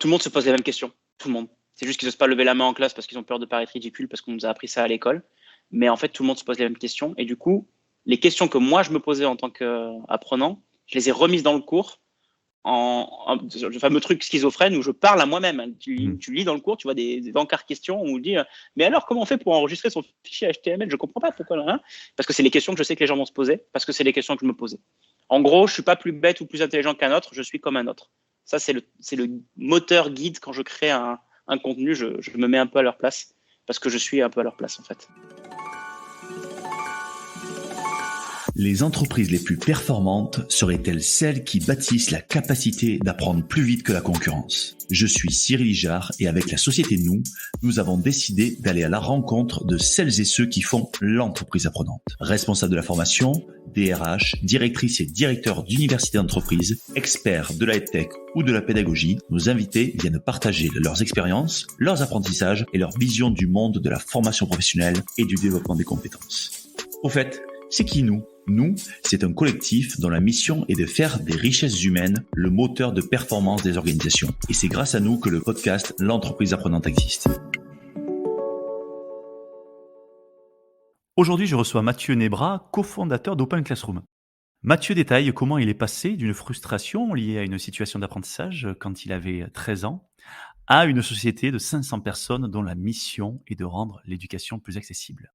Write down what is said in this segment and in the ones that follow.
tout le monde se pose les mêmes questions. Tout le monde. C'est juste qu'ils n'osent pas lever la main en classe parce qu'ils ont peur de paraître ridicule parce qu'on nous a appris ça à l'école. Mais en fait, tout le monde se pose les mêmes questions. Et du coup, les questions que moi, je me posais en tant qu'apprenant, je les ai remises dans le cours le fameux truc schizophrène où je parle à moi-même. Tu lis dans le cours, tu vois des encarts questions où on dit mais alors comment on fait pour enregistrer son fichier HTML? Je comprends pas pourquoi là, hein. Parce que c'est les questions que je sais que les gens vont se poser, parce que c'est les questions que je me posais. En gros, je suis pas plus bête ou plus intelligent qu'un autre, je suis comme un autre. Ça, c'est le moteur guide quand je crée un contenu, je me mets un peu à leur place parce que je suis un peu à leur place en fait. Les entreprises les plus performantes seraient-elles celles qui bâtissent la capacité d'apprendre plus vite que la concurrence? Je suis Cyril Ijard et avec la société nous avons décidé d'aller à la rencontre de celles et ceux qui font l'entreprise apprenante. Responsables de la formation, DRH, directrices et directeurs d'universités d'entreprise, experts de la EdTech ou de la pédagogie, nos invités viennent partager leurs expériences, leurs apprentissages et leur vision du monde de la formation professionnelle et du développement des compétences. Au fait, c'est qui nous? Nous, c'est un collectif dont la mission est de faire des richesses humaines le moteur de performance des organisations. Et c'est grâce à nous que le podcast L'entreprise apprenante existe. Aujourd'hui, je reçois Mathieu Nebra, cofondateur d'Open Classroom. Mathieu détaille comment il est passé d'une frustration liée à une situation d'apprentissage quand il avait 13 ans à une société de 500 personnes dont la mission est de rendre l'éducation plus accessible.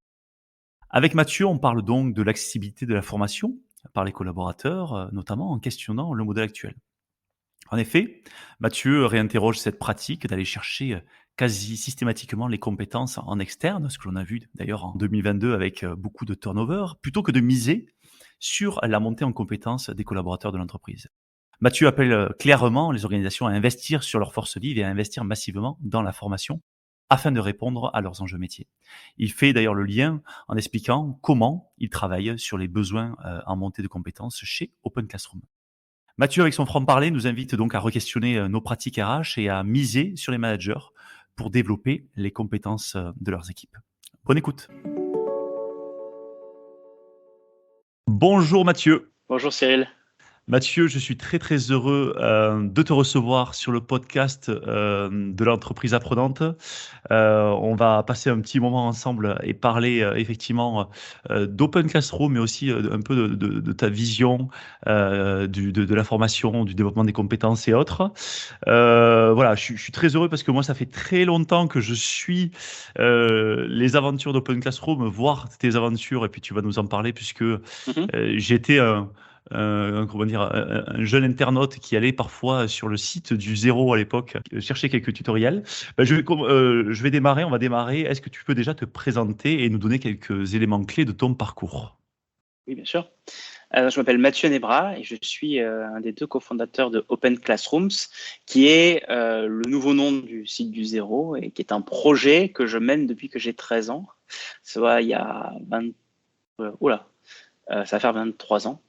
Avec Mathieu, on parle donc de l'accessibilité de la formation par les collaborateurs, notamment en questionnant le modèle actuel. En effet, Mathieu réinterroge cette pratique d'aller chercher quasi systématiquement les compétences en externe, ce que l'on a vu d'ailleurs en 2022 avec beaucoup de turnover, plutôt que de miser sur la montée en compétences des collaborateurs de l'entreprise. Mathieu appelle clairement les organisations à investir sur leurs forces vives et à investir massivement dans la formation afin de répondre à leurs enjeux métiers. Il fait d'ailleurs le lien en expliquant comment il travaille sur les besoins en montée de compétences chez Open Classroom. Mathieu, avec son franc-parler, nous invite donc à re-questionner nos pratiques RH et à miser sur les managers pour développer les compétences de leurs équipes. Bonne écoute. Bonjour Mathieu. Bonjour Cyril. Mathieu, je suis très très heureux de te recevoir sur le podcast de l'entreprise apprenante. On va passer un petit moment ensemble et parler effectivement d'Open Classroom, mais aussi un peu de ta vision de la formation, du développement des compétences et autres. Voilà, je suis très heureux parce que moi, ça fait très longtemps que je suis les aventures d'Open Classroom, voir tes aventures, et puis tu vas nous en parler puisque j'étais un jeune internaute qui allait parfois sur le site du Zéro à l'époque chercher quelques tutoriels. Je vais démarrer, on va démarrer. Est-ce que tu peux déjà te présenter et nous donner quelques éléments clés de ton parcours? Oui, bien sûr. Je m'appelle Mathieu Nebra et je suis un des deux cofondateurs de Open Classrooms, qui est le nouveau nom du site du Zéro et qui est un projet que je mène depuis que j'ai 13 ans. Soit il y a 20... ça va faire 23 ans.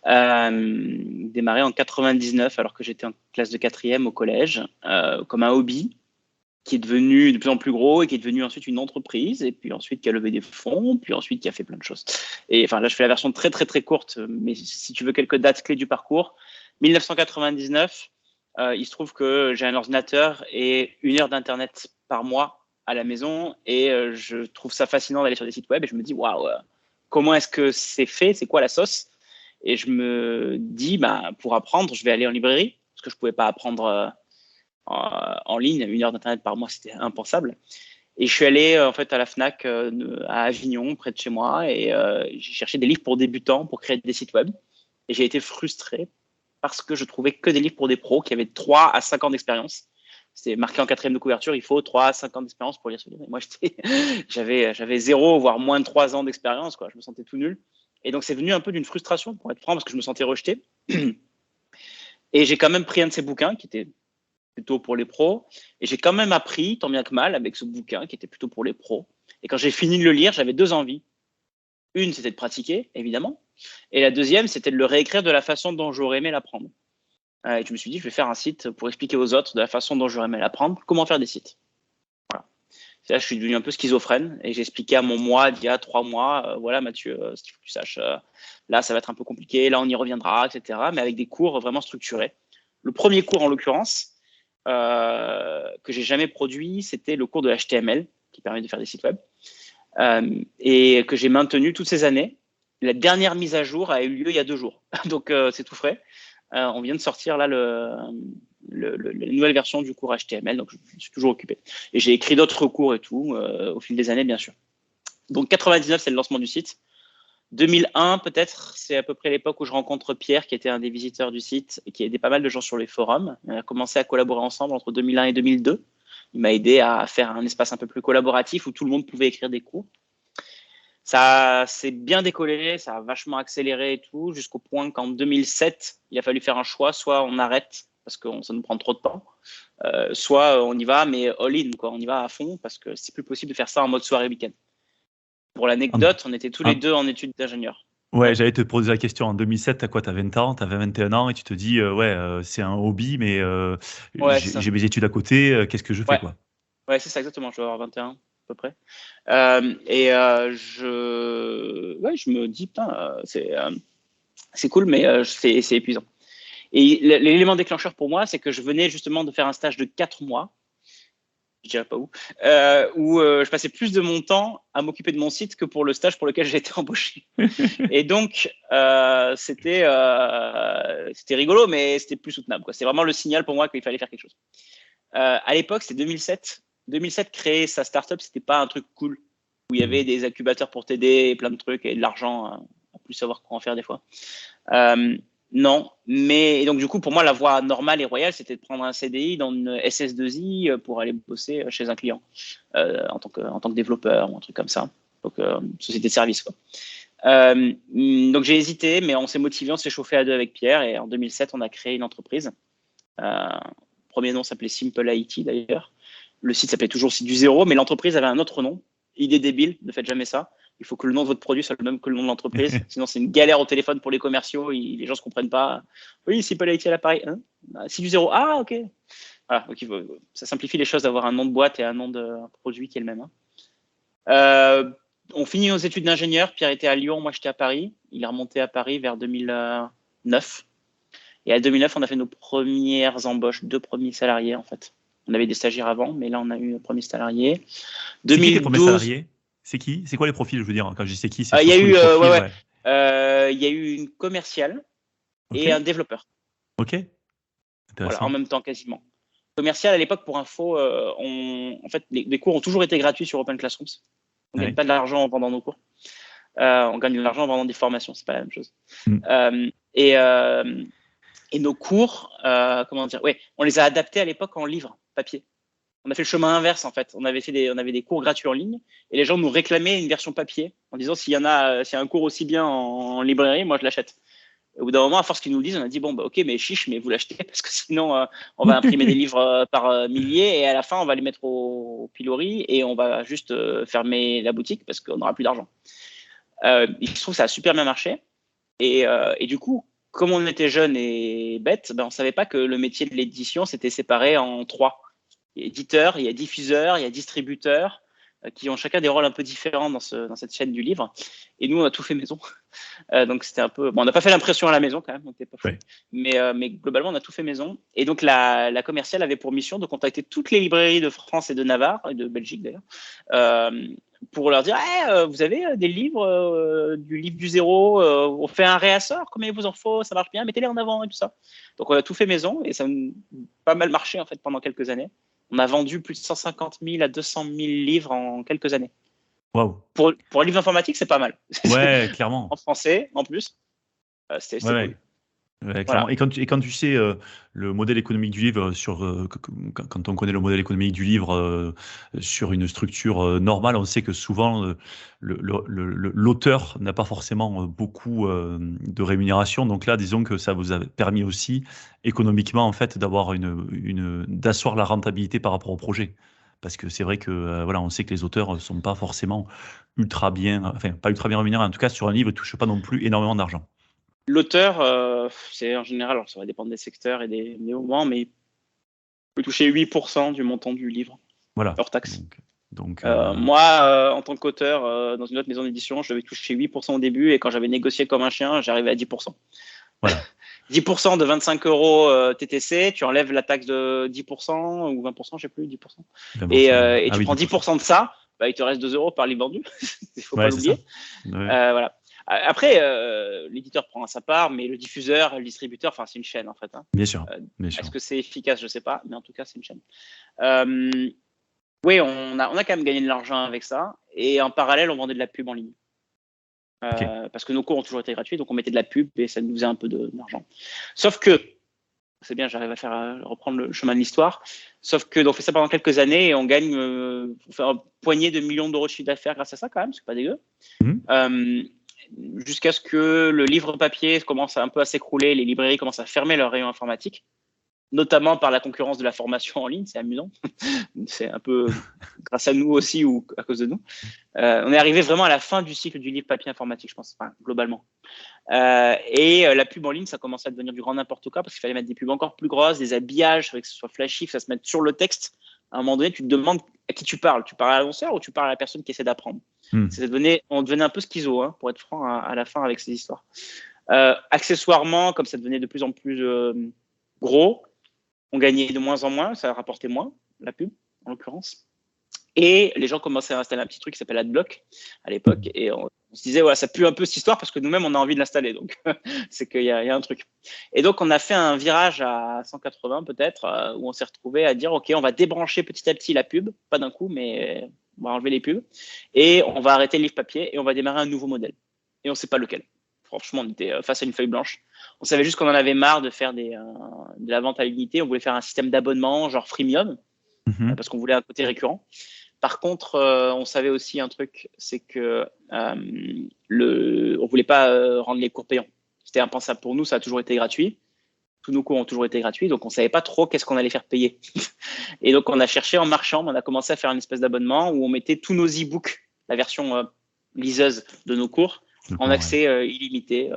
Démarré en 99 alors que j'étais en classe de 4e au collège, comme un hobby qui est devenu de plus en plus gros et qui est devenu ensuite une entreprise et puis ensuite qui a levé des fonds, puis ensuite qui a fait plein de choses. Et enfin là, je fais la version très très très courte, mais si tu veux quelques dates clés du parcours, 1999, il se trouve que j'ai un ordinateur et 1 heure d'internet par mois à la maison et je trouve ça fascinant d'aller sur des sites web et je me dis waouh, comment est-ce que c'est fait, c'est quoi la sauce? Et je me dis pour apprendre, je vais aller en librairie parce que je pouvais pas apprendre en ligne, 1 heure d'internet par mois, c'était impensable. Et je suis allé en fait à la Fnac à Avignon, près de chez moi, et j'ai cherché des livres pour débutants pour créer des sites web. Et j'ai été frustré parce que je trouvais que des livres pour des pros qui avaient 3 à 5 ans d'expérience. C'était marqué en 4e de couverture, il faut 3 à 5 ans d'expérience pour lire ce livre. Et moi, j'avais 0, voire moins de 3 ans d'expérience, quoi. Je me sentais tout nul. Et donc, c'est venu un peu d'une frustration, pour être franc, parce que je me sentais rejeté. Et j'ai quand même pris un de ces bouquins qui était plutôt pour les pros. Et j'ai quand même appris, tant bien que mal, avec ce bouquin qui était plutôt pour les pros. Et quand j'ai fini de le lire, j'avais 2 envies. Une, c'était de pratiquer, évidemment. Et la deuxième, c'était de le réécrire de la façon dont j'aurais aimé l'apprendre. Et je me suis dit, je vais faire un site pour expliquer aux autres de la façon dont j'aurais aimé l'apprendre, comment faire des sites. Voilà. C'est là, je suis devenu un peu schizophrène et j'ai expliqué à mon moi d'il y a 3 mois, voilà Mathieu, ce qu'il faut que tu saches, là ça va être un peu compliqué, là on y reviendra, etc. Mais avec des cours vraiment structurés. Le premier cours, en l'occurrence, que j'ai jamais produit, c'était le cours de HTML qui permet de faire des sites web et que j'ai maintenu toutes ces années. La dernière mise à jour a eu lieu il y a 2 jours, donc c'est tout frais. On vient de sortir là la nouvelle version du cours HTML, donc je suis toujours occupé. Et j'ai écrit d'autres cours et tout au fil des années, bien sûr. Donc 99, c'est le lancement du site. 2001, peut-être, c'est à peu près l'époque où je rencontre Pierre, qui était un des visiteurs du site et qui aidait pas mal de gens sur les forums. On a commencé à collaborer ensemble entre 2001 et 2002. Il m'a aidé à faire un espace un peu plus collaboratif où tout le monde pouvait écrire des cours. Ça s'est bien décollé, ça a vachement accéléré et tout, jusqu'au point qu'en 2007, il a fallu faire un choix. Soit on arrête parce que ça nous prend trop de temps, soit on y va, mais all-in, quoi. On y va à fond parce que c'est plus possible de faire ça en mode soirée week-end. Pour l'anecdote, on était tous les deux en études d'ingénieur. Ouais, j'allais te poser la question. En 2007, t'as quoi? T'as 20 ans, t'avais 21 ans et tu te dis, c'est un hobby, mais Ouais, c'est ça. j'ai mes études à côté, qu'est-ce que je fais, Ouais. quoi? Ouais, c'est ça, exactement. Je dois avoir 21 à peu près. Je me dis, putain, c'est cool, mais c'est épuisant. Et l'élément déclencheur pour moi, c'est que je venais justement de faire un stage de 4 mois, je dirais pas où je passais plus de mon temps à m'occuper de mon site que pour le stage pour lequel j'ai été embauché. Et donc, c'était rigolo, mais c'était plus soutenable, quoi. C'est vraiment le signal pour moi qu'il fallait faire quelque chose. À l'époque, c'était 2007. 2007, créer sa startup, c'était pas un truc cool où il y avait des incubateurs pour t'aider, plein de trucs et de l'argent à plus savoir quoi en faire des fois. Non, mais et donc du coup, pour moi, la voie normale et royale, c'était de prendre un CDI dans une SS2I pour aller bosser chez un client en tant que développeur ou un truc comme ça. Donc, société de service, quoi. Donc, j'ai hésité, mais on s'est motivé, on s'est chauffé à deux avec Pierre et en 2007, on a créé une entreprise. Premier nom s'appelait Simple IT d'ailleurs. Le site s'appelait toujours Site du Zéro, mais l'entreprise avait un autre nom. Idée débile, ne faites jamais ça. Il faut que le nom de votre produit soit le même que le nom de l'entreprise. Sinon, c'est une galère au téléphone pour les commerciaux. Les gens ne se comprennent pas. Oui, Simple IT à l'appareil. Hein, Site du Zéro. Ah, ok. Voilà, donc ça simplifie les choses d'avoir un nom de boîte et un nom de produit qui est le même. On finit nos études d'ingénieur. Pierre était à Lyon, moi j'étais à Paris. Il est remonté à Paris vers 2009. Et à 2009, on a fait nos premières embauches, 2 premiers salariés en fait. On avait des stagiaires avant, mais là on a eu le premier salarié. 2012. C'est qui les premiers salariés? C'est qui? C'est quoi les profils, je veux dire? Quand je dis c'est qui, c'est il y a eu, profils, il y a eu une commerciale et un développeur. Ok. Voilà, en même temps quasiment. Commercial à l'époque, pour info, en fait, les cours ont toujours été gratuits sur Open Classrooms. On ne gagne pas de l'argent en vendant nos cours. On gagne de l'argent en vendant des formations, c'est pas la même chose. Et nos cours, on les a adaptés à l'époque en livre papier. On a fait le chemin inverse en fait. On avait des cours gratuits en ligne et les gens nous réclamaient une version papier en disant s'il y a un cours aussi bien en librairie, moi je l'achète. Au bout d'un moment, à force qu'ils nous le disent, on a dit bon, bah, ok, mais chiche, mais vous l'achetez parce que sinon, on va imprimer des livres par milliers et à la fin, on va les mettre au pilori et on va juste fermer la boutique parce qu'on n'aura plus d'argent. Il se trouve que ça a super bien marché et du coup, comme on était jeunes et bêtes, on ne savait pas que le métier de l'édition s'était séparé en 3. Il y a éditeur, il y a diffuseur, il y a distributeur qui ont chacun des rôles un peu différents dans cette chaîne du livre. Et nous, on a tout fait maison. Donc, c'était un peu… Bon, on n'a pas fait l'impression à la maison quand même, on n'était pas fou. Ouais. Mais globalement, on a tout fait maison. Et donc, la commerciale avait pour mission de contacter toutes les librairies de France et de Navarre, et de Belgique d'ailleurs, pour leur dire vous avez des livres, du livre du zéro, on fait un réassort, combien il vous en faut, ça marche bien, mettez-les en avant et tout ça. Donc, on a tout fait maison et ça a pas mal marché en fait pendant quelques années. On a vendu plus de 150 000 à 200 000 livres en quelques années. Wow. Pour un livre informatique, c'est pas mal. Ouais, clairement. En français, en plus. C'était cool. Ouais, clairement. Voilà. Et quand tu sais le modèle économique du livre, quand on connaît le modèle économique du livre sur une structure normale, on sait que souvent l'auteur n'a pas forcément beaucoup de rémunération. Donc là, disons que ça vous a permis aussi économiquement en fait d'asseoir la rentabilité par rapport au projet. Parce que c'est vrai que on sait que les auteurs ne sont pas forcément ultra bien rémunérés. En tout cas, sur un livre, ils ne touchent pas non plus énormément d'argent. L'auteur, c'est en général, alors ça va dépendre des secteurs et des moments, mais il peut toucher 8% du montant du livre, hors taxe. Donc, moi, en tant qu'auteur, dans une autre maison d'édition, je devais toucher 8% au début, et quand j'avais négocié comme un chien, j'arrivais à 10%. Voilà. 10% de 25 euros TTC, tu enlèves la taxe de 10% ou 20%, je sais plus, 10%. Et tu prends 10% de ça, bah, il te reste 2 euros par livre vendu. Il faut pas l'oublier. Voilà. Après, l'éditeur prend sa part, mais le diffuseur, le distributeur, enfin, c'est une chaîne en fait. Hein. Bien sûr. Est-ce que c'est efficace? Je sais pas, mais en tout cas, c'est une chaîne. Oui, on a quand même gagné de l'argent avec ça. Et en parallèle, on vendait de la pub en ligne. Parce que nos cours ont toujours été gratuits, donc on mettait de la pub et ça nous faisait un peu d'argent. Sauf que, c'est bien, j'arrive à reprendre le chemin de l'histoire, sauf que donc, on fait ça pendant quelques années et on gagne on fait un poignée de millions d'euros de chiffre d'affaires grâce à ça quand même, c'est pas dégueu. Jusqu'à ce que le livre papier commence un peu à s'écrouler, les librairies commencent à fermer leurs rayons informatiques, notamment par la concurrence de la formation en ligne, c'est amusant. C'est un peu grâce à nous aussi ou à cause de nous. On est arrivé vraiment à la fin du cycle du livre papier informatique, je pense, enfin, globalement. Et la pub en ligne, ça commençait à devenir du grand n'importe quoi parce qu'il fallait mettre des pubs encore plus grosses, des habillages, que ce soit flashy, que ça se mette sur le texte. À un moment donné, tu te demandes à qui tu parles. Tu parles à l'annonceur ou tu parles à la personne qui essaie d'apprendre. On devenait un peu schizo, hein, pour être franc, à la fin avec ces histoires. Accessoirement, comme ça devenait de plus en plus gros, on gagnait de moins en moins, ça rapportait moins, la pub, en l'occurrence. Et les gens commençaient à installer un petit truc qui s'appelle AdBlock à l'époque. Et on se disait, voilà, ça pue un peu cette histoire parce que nous-mêmes, on a envie de l'installer. Donc, c'est qu'il y a un truc. Et donc, on a fait un virage à 180 peut-être, où on s'est retrouvé à dire, OK, on va débrancher petit à petit la pub, pas d'un coup, mais on va enlever les pubs. Et on va arrêter le livre papier et on va démarrer un nouveau modèle. Et on ne sait pas lequel. Franchement, on était face à une feuille blanche. On savait juste qu'on en avait marre de faire de la vente à l'unité. On voulait faire un système d'abonnement, genre freemium, parce qu'on voulait un côté récurrent. Par contre, on savait aussi un truc, c'est que on voulait pas rendre les cours payants. C'était impensable pour nous, ça a toujours été gratuit. Tous nos cours ont toujours été gratuits, donc on savait pas trop qu'est-ce qu'on allait faire payer. Et donc, on a cherché en marchand, on a commencé à faire une espèce d'abonnement où on mettait tous nos e-books, la version liseuse de nos cours, en accès illimité.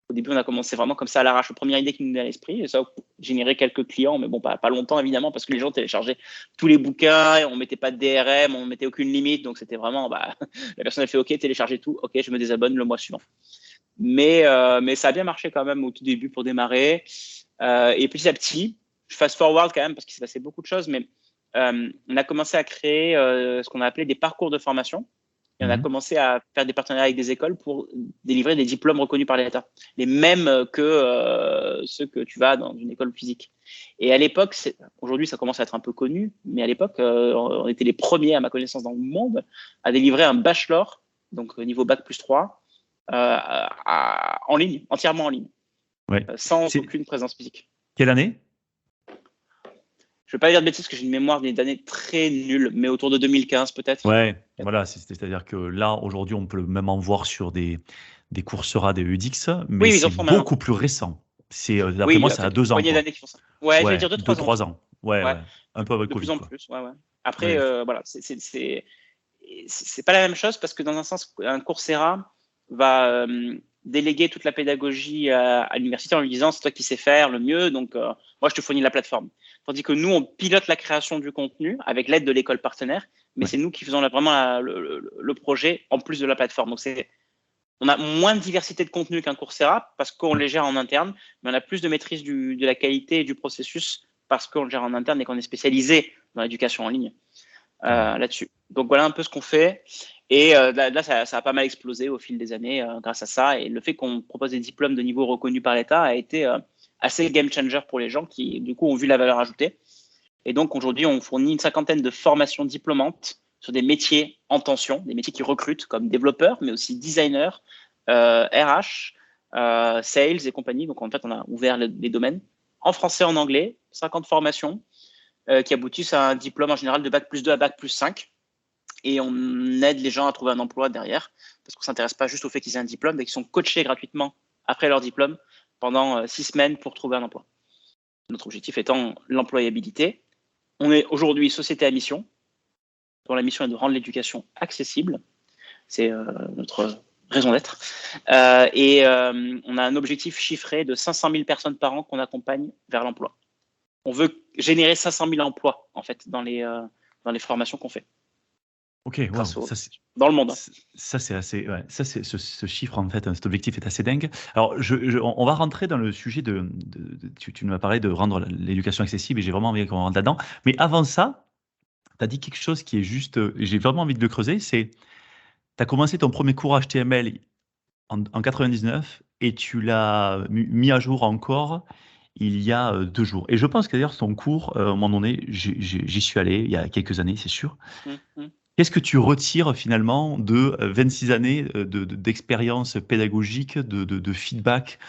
Au début, on a commencé vraiment comme ça à l'arrache. La première idée qui nous venait à l'esprit, et ça générait quelques clients, mais bon, pas longtemps évidemment, parce que les gens téléchargeaient tous les bouquins, et on mettait pas de DRM, on mettait aucune limite, donc c'était vraiment, la personne a fait OK, téléchargez tout, OK, je me désabonne le mois suivant. Mais ça a bien marché quand même au tout début pour démarrer. Et petit à petit, je fast forward quand même parce qu'il s'est passé beaucoup de choses, mais on a commencé à créer ce qu'on a appelé des parcours de formation. Et on a commencé à faire des partenariats avec des écoles pour délivrer des diplômes reconnus par l'État, les mêmes que ceux que tu vas dans une école physique. Et à l'époque, aujourd'hui ça commence à être un peu connu, mais à l'époque, on était les premiers, à ma connaissance, dans le monde à délivrer un bachelor, donc niveau bac plus 3, en ligne, entièrement en ligne, sans aucune présence physique. Quelle année ? Je ne vais pas dire de bêtises parce que j'ai une mémoire d'année très nulle, mais autour de 2015 peut-être. Ouais, voilà, c'est-à-dire que là, aujourd'hui, on peut même en voir sur des Coursera, des UDX, mais c'est beaucoup plus récent. D'après moi, ça a 2 ans. D'années qui font ça. Ouais, je vais dire 2-3 ans. Ouais, un peu avec de Covid. De plus en plus, ouais. Après, voilà, c'est pas la même chose parce que dans un sens, un Coursera va déléguer toute la pédagogie à l'université en lui disant c'est toi qui sais faire le mieux, donc moi je te fournis la plateforme. Tandis que nous, on pilote la création du contenu avec l'aide de l'école partenaire, mais c'est nous qui faisons vraiment le projet en plus de la plateforme. Donc on a moins de diversité de contenu qu'un Coursera parce qu'on les gère en interne, mais on a plus de maîtrise de la qualité et du processus parce qu'on le gère en interne et qu'on est spécialisé dans l'éducation en ligne là-dessus. Donc voilà un peu ce qu'on fait. Et là, ça a pas mal explosé au fil des années grâce à ça. Et le fait qu'on propose des diplômes de niveau reconnu par l'État a été assez game changer pour les gens qui, du coup, ont vu la valeur ajoutée. Et donc, aujourd'hui, on fournit une 50aine de formations diplômantes sur des métiers en tension, des métiers qui recrutent comme développeurs, mais aussi designers, RH, sales et compagnie. Donc, en fait, on a ouvert les domaines en français et en anglais, 50 formations qui aboutissent à un diplôme en général de bac plus 2 à bac plus 5. Et on aide les gens à trouver un emploi derrière, parce qu'on ne s'intéresse pas juste au fait qu'ils aient un diplôme, mais qu'ils sont coachés gratuitement après leur diplôme pendant 6 semaines pour trouver un emploi. Notre objectif étant l'employabilité. On est aujourd'hui société à mission, dont la mission est de rendre l'éducation accessible. C'est notre raison d'être. Et on a un objectif chiffré de 500 000 personnes par an qu'on accompagne vers l'emploi. On veut générer 500 000 emplois, en fait, dans les formations qu'on fait. Ok, grâce waouh, dans le monde. ça c'est assez, ouais, ça c'est ce chiffre en fait, cet objectif est assez dingue. Alors, on va rentrer dans le sujet tu nous as parlé de rendre l'éducation accessible et j'ai vraiment envie qu'on rentre là-dedans. Mais avant ça, tu as dit quelque chose qui est juste, j'ai vraiment envie de le creuser, c'est, tu as commencé ton premier cours HTML en 99 et tu l'as mis à jour encore il y a 2 jours. Et je pense que d'ailleurs ton cours, à un moment donné, j'y suis allé il y a quelques années, c'est sûr. Mhm. Qu'est-ce que tu retires finalement de 26 années d'expérience pédagogique, de feedback,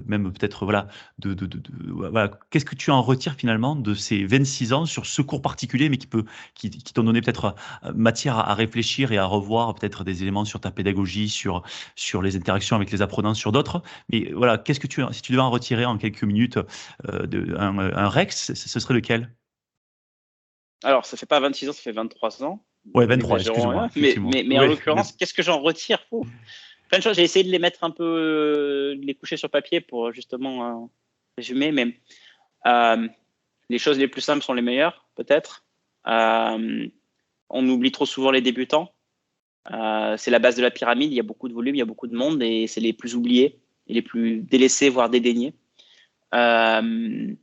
même peut-être voilà, voilà. Qu'est-ce que tu en retires finalement de ces 26 ans sur ce cours particulier, mais qui t'ont donné peut-être matière à réfléchir et à revoir peut-être des éléments sur ta pédagogie, sur les interactions avec les apprenants, sur d'autres. Mais voilà, si tu devais en retirer en quelques minutes un Rex, ce serait lequel? Alors, ça fait pas 26 ans, ça fait 23 ans. Ouais, 23, N'exagérons excuse-moi, rien. effectivement. Mais en Oui, l'occurrence, qu'est-ce que j'en retire? Ouf. Plein de choses. J'ai essayé de les mettre un peu, de les coucher sur papier pour justement résumer, mais euh, les choses les plus simples sont les meilleures, peut-être. On oublie trop souvent les débutants. C'est la base de la pyramide. Il y a beaucoup de volume, il y a beaucoup de monde et c'est les plus oubliés et les plus délaissés, voire dédaignés. Tout le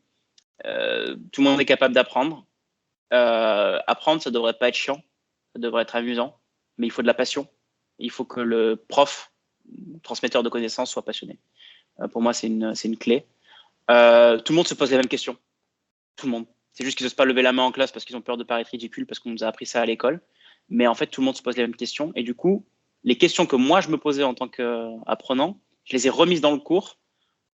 monde est capable d'apprendre. Apprendre, ça devrait pas être chiant, ça devrait être amusant, mais il faut de la passion. Il faut que le prof, transmetteur de connaissances, soit passionné. Pour moi, c'est une clé. Tout le monde se pose les mêmes questions. Tout le monde. C'est juste qu'ils n'osent pas lever la main en classe parce qu'ils ont peur de paraître ridicule parce qu'on nous a appris ça à l'école. Mais en fait, tout le monde se pose les mêmes questions. Et du coup, les questions que moi, je me posais en tant qu'apprenant, je les ai remises dans le cours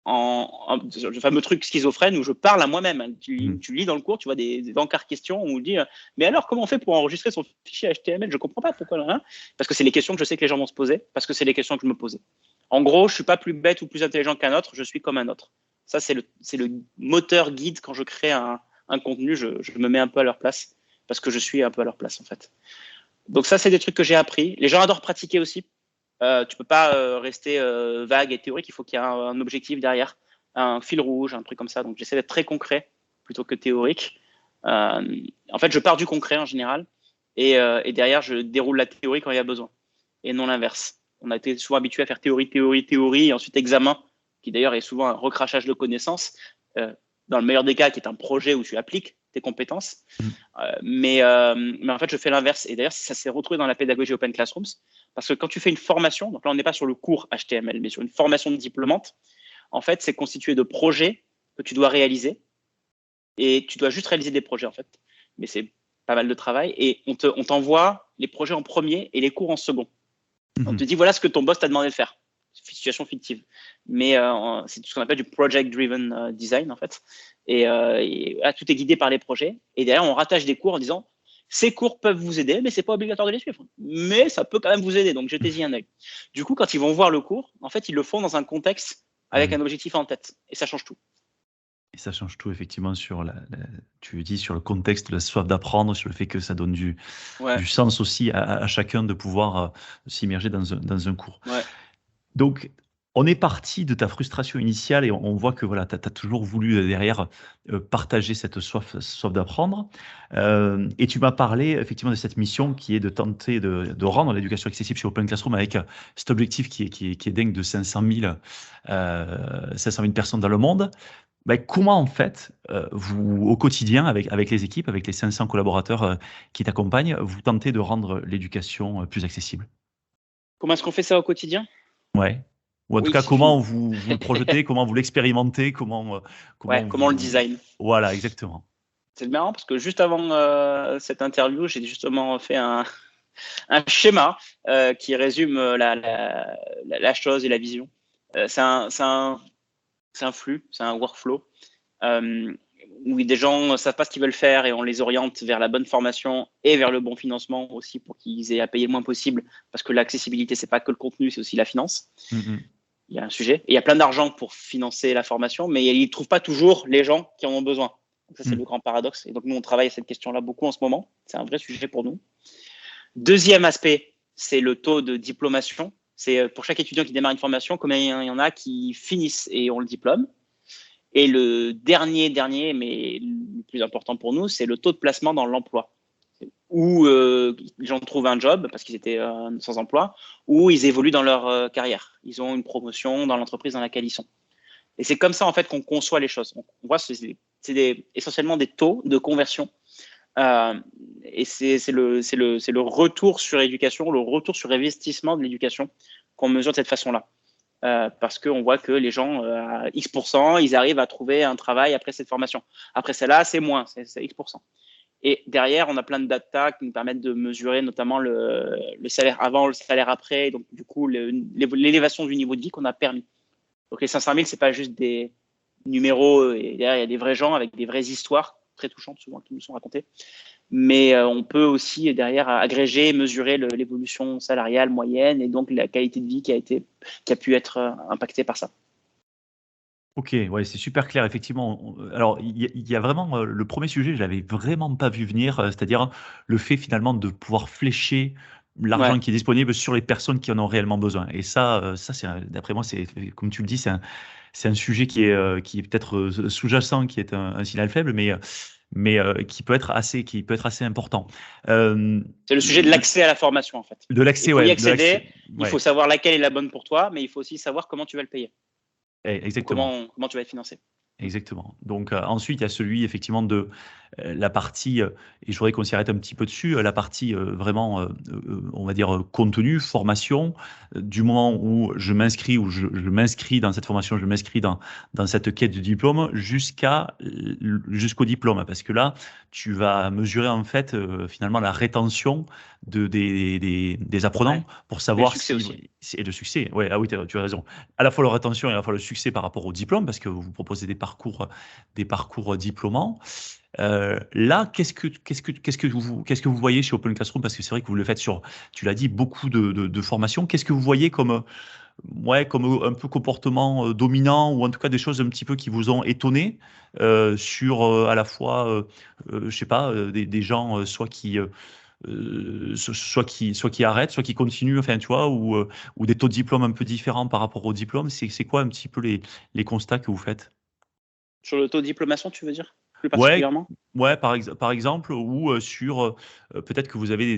le fameux truc schizophrène où je parle à moi-même. Tu lis dans le cours, tu vois des encarts questions où on dit mais alors comment on fait pour enregistrer son fichier HTML? Je comprends pas pourquoi là, hein. Parce que c'est les questions que je sais que les gens vont se poser, parce que c'est les questions que je me posais. En gros, je suis pas plus bête ou plus intelligent qu'un autre, je suis comme un autre. Ça, c'est le moteur guide quand je crée un contenu, je me mets un peu à leur place parce que je suis un peu à leur place en fait. Donc ça, c'est des trucs que j'ai appris. Les gens adorent pratiquer aussi. Tu peux pas rester vague et théorique, il faut qu'il y ait un objectif derrière, un fil rouge, un truc comme ça. Donc j'essaie d'être très concret plutôt que théorique. En fait, je pars du concret en général et derrière, je déroule la théorie quand il y a besoin et non l'inverse. On a été souvent habitué à faire théorie, théorie, théorie et ensuite examen, qui d'ailleurs est souvent un recrachage de connaissances, dans le meilleur des cas, qui est un projet où tu appliques tes compétences. Mais en fait, je fais l'inverse. Et d'ailleurs, ça s'est retrouvé dans la pédagogie Open Classrooms. Parce que quand tu fais une formation, donc là, on n'est pas sur le cours HTML, mais sur une formation de diplômante, en fait, c'est constitué de projets que tu dois réaliser. Et tu dois juste réaliser des projets, en fait. Mais c'est pas mal de travail. Et on t'envoie les projets en premier et les cours en second. On te dit, voilà ce que ton boss t'a demandé de faire. Situation fictive. Mais c'est ce qu'on appelle du project-driven design, en fait. Et là, tout est guidé par les projets. Et derrière, on rattache des cours en disant, ces cours peuvent vous aider, mais c'est pas obligatoire de les suivre. Mais ça peut quand même vous aider, donc jetez-y un œil. Du coup, quand ils vont voir le cours, en fait, ils le font dans un contexte avec un objectif en tête. Et ça change tout. Et ça change tout effectivement tu dis sur le contexte, la soif d'apprendre, sur le fait que ça donne du sens aussi à chacun de pouvoir s'immerger dans un cours. Ouais. Donc, on est parti de ta frustration initiale et on voit que voilà, tu as toujours voulu derrière partager cette soif d'apprendre. Et tu m'as parlé effectivement de cette mission qui est de tenter de rendre l'éducation accessible sur Open Classroom avec cet objectif qui est dingue de 500 000 personnes dans le monde. Ben, comment en fait, vous, au quotidien, avec les équipes, avec les 500 collaborateurs qui t'accompagnent, vous tentez de rendre l'éducation plus accessible? Comment est-ce qu'on fait ça au quotidien? Ouais. Ou en tout Oui, cas, comment vous le projetez, comment vous l'expérimentez, comment on le design. Voilà, exactement. C'est marrant parce que juste avant cette interview, j'ai justement fait un schéma qui résume la chose et la vision. C'est un flux, c'est un workflow où des gens ne savent pas ce qu'ils veulent faire et on les oriente vers la bonne formation et vers le bon financement aussi pour qu'ils aient à payer le moins possible parce que l'accessibilité, c'est pas que le contenu, c'est aussi la finance. Il y a un sujet. Et il y a plein d'argent pour financer la formation, mais ils ne trouvent pas toujours les gens qui en ont besoin. Donc ça, c'est le grand paradoxe. Et donc, nous, on travaille à cette question-là beaucoup en ce moment. C'est un vrai sujet pour nous. Deuxième aspect, c'est le taux de diplomation. C'est pour chaque étudiant qui démarre une formation, combien il y en a qui finissent et ont le diplôme. Et le dernier, mais le plus important pour nous, c'est le taux de placement dans l'emploi. ou les gens trouvent un job parce qu'ils étaient sans emploi, ou ils évoluent dans leur carrière. Ils ont une promotion dans l'entreprise dans laquelle ils sont. Et c'est comme ça en fait qu'on conçoit les choses. On voit essentiellement des taux de conversion. Et c'est le retour sur éducation, le retour sur investissement de l'éducation qu'on mesure de cette façon-là. Parce qu'on voit que les gens, à X%, ils arrivent à trouver un travail après cette formation. Après celle-là, c'est moins, c'est X%. Et derrière, on a plein de data qui nous permettent de mesurer notamment le salaire avant, le salaire après, donc du coup l'élévation du niveau de vie qu'on a permis. Donc les 500 000, c'est pas juste des numéros, et derrière il y a des vrais gens avec des vraies histoires très touchantes souvent qui nous sont racontées. Mais on peut aussi derrière agréger, mesurer l'évolution salariale moyenne et donc la qualité de vie qui a pu être impactée par ça. Ok, ouais, c'est super clair, effectivement. Alors, il y a vraiment le premier sujet, je l'avais vraiment pas vu venir, c'est-à-dire le fait finalement de pouvoir flécher l'argent Ouais. qui est disponible sur les personnes qui en ont réellement besoin. Et ça, d'après moi, c'est comme tu le dis, c'est un sujet qui est peut-être sous-jacent, qui est un signal faible, mais qui peut être assez important. C'est le sujet de l'accès à la formation en fait. De Il l'accès, faut y ouais, accéder, il ouais, faut savoir laquelle est la bonne pour toi, mais il faut aussi savoir comment tu vas le payer ou exactement. comment tu vas être financé. Exactement. Donc, ensuite, il y a celui effectivement de, la partie, et je voudrais qu'on s'y arrête un petit peu dessus, la partie, vraiment, on va dire, contenu, formation, du moment où je m'inscris je m'inscris dans cette formation, je m'inscris dans cette quête de diplôme jusqu'au diplôme. Parce que là, tu vas mesurer en fait, finalement la rétention des apprenants Ouais. pour Et le savoir succès aussi. et le succès. Ouais, ah oui, tu as raison. À la fois la rétention et à la fois le succès par rapport au diplôme, parce que vous proposez des parcours diplômants. Là, qu'est-ce que vous voyez chez Open Classroom? Parce que c'est vrai que vous le faites sur, tu l'as dit, beaucoup de formations. Qu'est-ce que vous voyez comme, ouais, comme un peu comportement dominant, ou en tout cas des choses un petit peu qui vous ont étonné sur à la fois, je sais pas, des gens soit qui arrêtent, soit qui continuent, enfin, tu vois, ou des taux de diplôme un peu différents par rapport au diplôme. C'est quoi un petit peu les constats que vous faites? Sur l'autodiplomation, tu veux dire plus Ouais, particulièrement? ouais, par exemple, ou sur peut-être que vous avez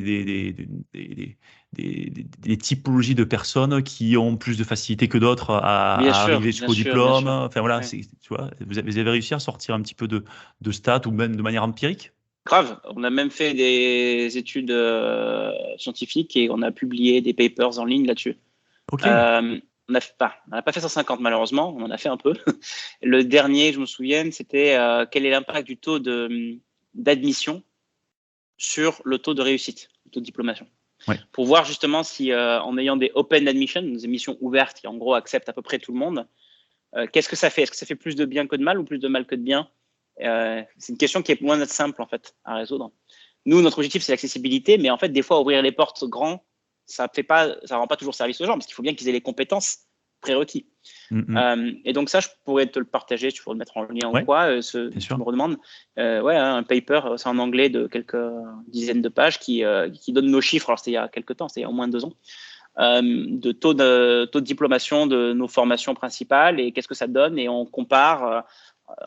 des typologies de personnes qui ont plus de facilité que d'autres à arriver Bien jusqu'au sûr, bien diplôme. sûr. Enfin voilà, Ouais. tu vois, vous avez réussi à sortir un petit peu de stats ou même de manière empirique? Grave, on a même fait des études scientifiques et on a publié des papers en ligne là-dessus. Ok, On n'a pas fait 150 malheureusement, on en a fait un peu. Le dernier, je me souviens, c'était quel est l'impact du taux d'admission sur le taux de réussite, le taux de diplomation. ouais. Pour voir justement si en ayant des open admission, des admissions ouvertes qui en gros acceptent à peu près tout le monde, qu'est-ce que ça fait? Est-ce que ça fait plus de bien que de mal ou plus de mal que de bien? C'est une question qui est moins simple en fait à résoudre. Nous, notre objectif, c'est l'accessibilité, mais en fait, des fois, ouvrir les portes grand, ça rend pas toujours service aux gens parce qu'il faut bien qu'ils aient les compétences prérequis. Mhm. Et donc ça, je pourrais te le partager, tu pourrais le mettre en lien ou Ouais, quoi, bien tu me sûr. redemandes. Ouais, hein, un paper, c'est en anglais de quelques dizaines de pages qui donne nos chiffres. Alors c'était il y a quelques temps, c'était il y a au moins 2 ans, de taux de diplomation de nos formations principales et qu'est-ce que ça donne. Et on compare,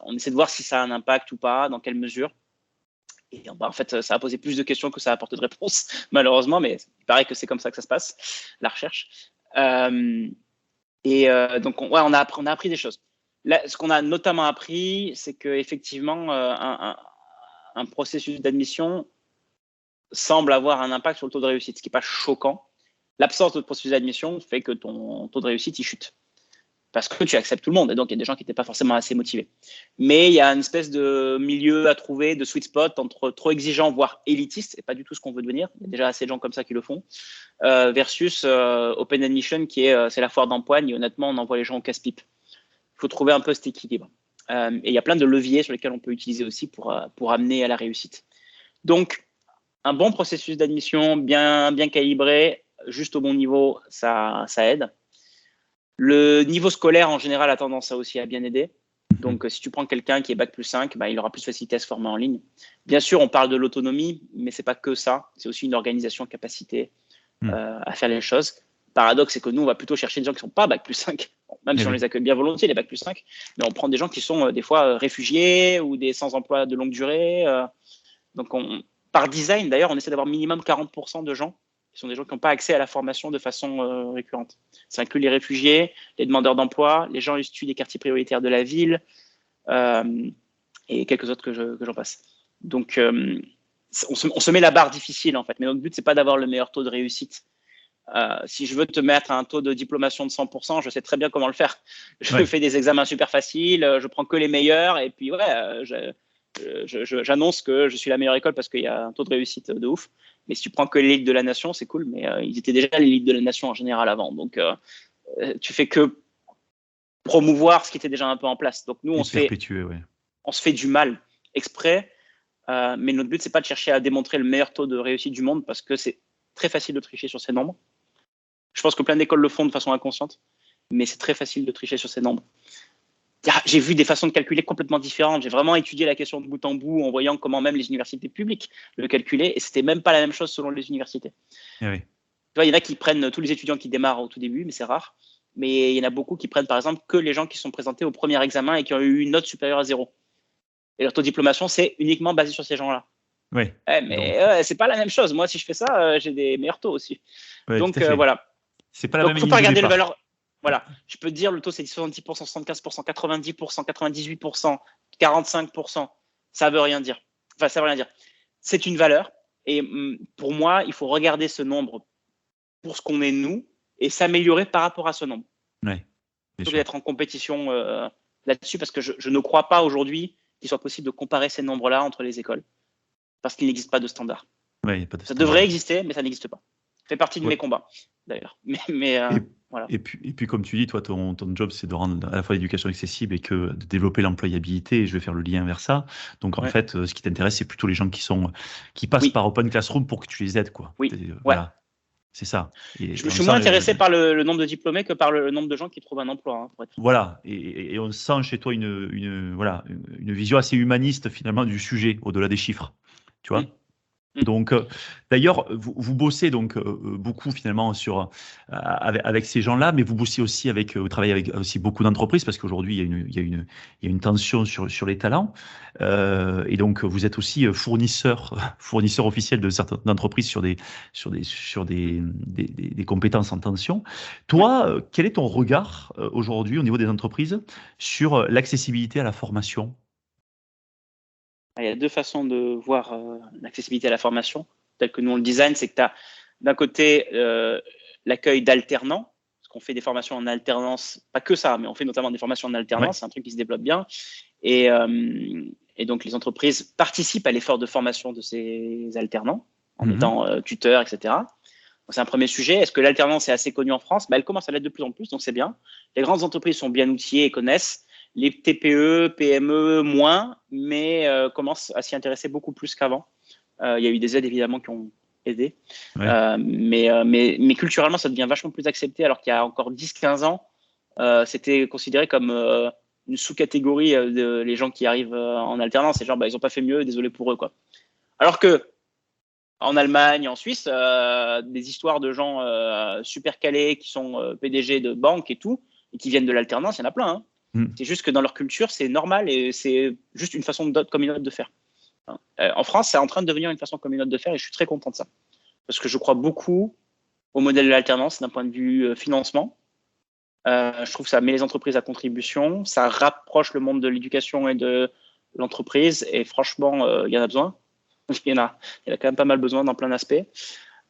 on essaie de voir si ça a un impact ou pas, dans quelle mesure. Et en fait, ça a posé plus de questions que ça a apporté de réponses, malheureusement, mais il paraît que c'est comme ça que ça se passe, la recherche. Donc, on a appris des choses. Là, ce qu'on a notamment appris, c'est qu'effectivement, un processus d'admission semble avoir un impact sur le taux de réussite, ce qui n'est pas choquant. L'absence de processus d'admission fait que ton taux de réussite, il chute. Parce que tu acceptes tout le monde. Et donc, il y a des gens qui n'étaient pas forcément assez motivés. Mais il y a une espèce de milieu à trouver, de sweet spot entre trop exigeant, voire élitiste. C'est pas du tout ce qu'on veut devenir. Il y a déjà assez de gens comme ça qui le font. Versus Open Admission, c'est la foire d'empoigne. Et honnêtement, on envoie les gens au casse-pipe. Il faut trouver un peu cet équilibre. Et il y a plein de leviers sur lesquels on peut utiliser aussi pour amener à la réussite. Donc, un bon processus d'admission, bien calibré, juste au bon niveau, ça aide. Le niveau scolaire, en général, a tendance aussi à bien aider. Donc, si tu prends quelqu'un qui est Bac+5, il aura plus de facilité à se former en ligne. Bien sûr, on parle de l'autonomie, mais ce n'est pas que ça. C'est aussi une organisation, capacité à faire les choses. Le paradoxe, c'est que nous, on va plutôt chercher des gens qui ne sont pas Bac+5, même si on les accueille bien volontiers, les Bac+5, mais on prend des gens qui sont des fois réfugiés ou des sans-emploi de longue durée. Donc, par design, d'ailleurs, on essaie d'avoir minimum 40% de gens qui sont des gens qui n'ont pas accès à la formation de façon récurrente. Ça inclut les réfugiés, les demandeurs d'emploi, les gens issus des quartiers prioritaires de la ville et quelques autres que j'en passe. Donc, on se met la barre difficile, en fait. Mais notre but, c'est pas d'avoir le meilleur taux de réussite. Si je veux te mettre un taux de diplomation de 100%, je sais très bien comment le faire. Je fais des examens super faciles, je prends que les meilleurs, et puis j'annonce que je suis la meilleure école parce qu'il y a un taux de réussite de ouf. Mais si tu prends que l'élite de la nation, c'est cool, mais ils étaient déjà l'élite de la nation en général avant. Donc, tu fais que promouvoir ce qui était déjà un peu en place. Donc, nous, on se fait du mal exprès, mais notre but, c'est pas de chercher à démontrer le meilleur taux de réussite du monde parce que c'est très facile de tricher sur ces nombres. Je pense que plein d'écoles le font de façon inconsciente, mais c'est très facile de tricher sur ces nombres. J'ai vu des façons de calculer complètement différentes. J'ai vraiment étudié la question de bout en bout en voyant comment même les universités publiques le calculaient, et c'était même pas la même chose selon les universités. Oui. Tu vois, il y en a qui prennent tous les étudiants qui démarrent au tout début, mais c'est rare. Mais il y en a beaucoup qui prennent par exemple que les gens qui sont présentés au premier examen et qui ont eu une note supérieure à 0. Et leur taux de diplomation, c'est uniquement basé sur ces gens-là. Oui. Mais c'est pas la même chose. Moi, si je fais ça, j'ai des meilleurs taux aussi. Ouais, donc voilà. C'est pas la même. Donc, faut pas regarder le valeur. Voilà. Je peux te dire, le taux, c'est 70%, 75%, 90%, 98%, 45%. Ça veut rien dire. Enfin, ça veut rien dire. C'est une valeur. Et pour moi, il faut regarder ce nombre pour ce qu'on est nous et s'améliorer par rapport à ce nombre. Ouais. Plutôt que d'être en compétition là-dessus, parce que je ne crois pas aujourd'hui qu'il soit possible de comparer ces nombres-là entre les écoles. Parce qu'il n'existe pas de standard. Ouais, ça devrait exister, mais ça n'existe pas. Ça fait partie de mes combats, d'ailleurs. Voilà. Et puis, comme tu dis, toi, ton job, c'est de rendre à la fois l'éducation accessible et que de développer l'employabilité. Et je vais faire le lien vers ça. Donc, en fait, ce qui t'intéresse, c'est plutôt les gens qui passent par Open Classroom pour que tu les aides, quoi. Oui. Voilà. C'est ça. Et je suis moins intéressé par le nombre de diplômés que par le nombre de gens qui trouvent un emploi. Hein, pour être... Voilà. Et on sent chez toi une vision assez humaniste, finalement, du sujet, au-delà des chiffres. Tu vois. Donc, d'ailleurs, vous bossez donc beaucoup finalement avec ces gens-là, mais vous bossez aussi vous travaillez avec aussi beaucoup d'entreprises parce qu'aujourd'hui il y a une tension sur les talents, et donc vous êtes aussi fournisseur officiel de certaines entreprises sur des compétences en tension. Toi, quel est ton regard aujourd'hui au niveau des entreprises sur l'accessibilité à la formation ? Il y a deux façons de voir l'accessibilité à la formation, telle que nous on le design, c'est que tu as d'un côté l'accueil d'alternants, parce qu'on fait des formations en alternance, pas que ça, mais on fait notamment des formations en alternance, c'est un truc qui se développe bien, et donc les entreprises participent à l'effort de formation de ces alternants, en étant tuteurs, etc. Donc c'est un premier sujet. Est-ce que l'alternance est assez connue en France ? Elle commence à l'être de plus en plus, donc c'est bien. Les grandes entreprises sont bien outillées et connaissent. Les TPE, PME, moins, mais commencent à s'y intéresser beaucoup plus qu'avant. Il y a eu des aides, évidemment, qui ont aidé. Mais culturellement, ça devient vachement plus accepté, alors qu'il y a encore 10-15 ans, c'était considéré comme une sous-catégorie de les gens qui arrivent en alternance. C'est genre, ils n'ont pas fait mieux, désolé pour eux, quoi. Alors que en Allemagne, en Suisse, des histoires de gens super calés qui sont PDG de banques et tout, et qui viennent de l'alternance, il y en a plein, hein. C'est juste que dans leur culture, c'est normal et c'est juste une façon comme une autre de faire. En France, c'est en train de devenir une façon comme une autre de faire et je suis très content de ça. Parce que je crois beaucoup au modèle de l'alternance d'un point de vue financement. Je trouve que ça met les entreprises à contribution, ça rapproche le monde de l'éducation et de l'entreprise et franchement, il y en a besoin. Il y en a quand même pas mal besoin dans plein d'aspects.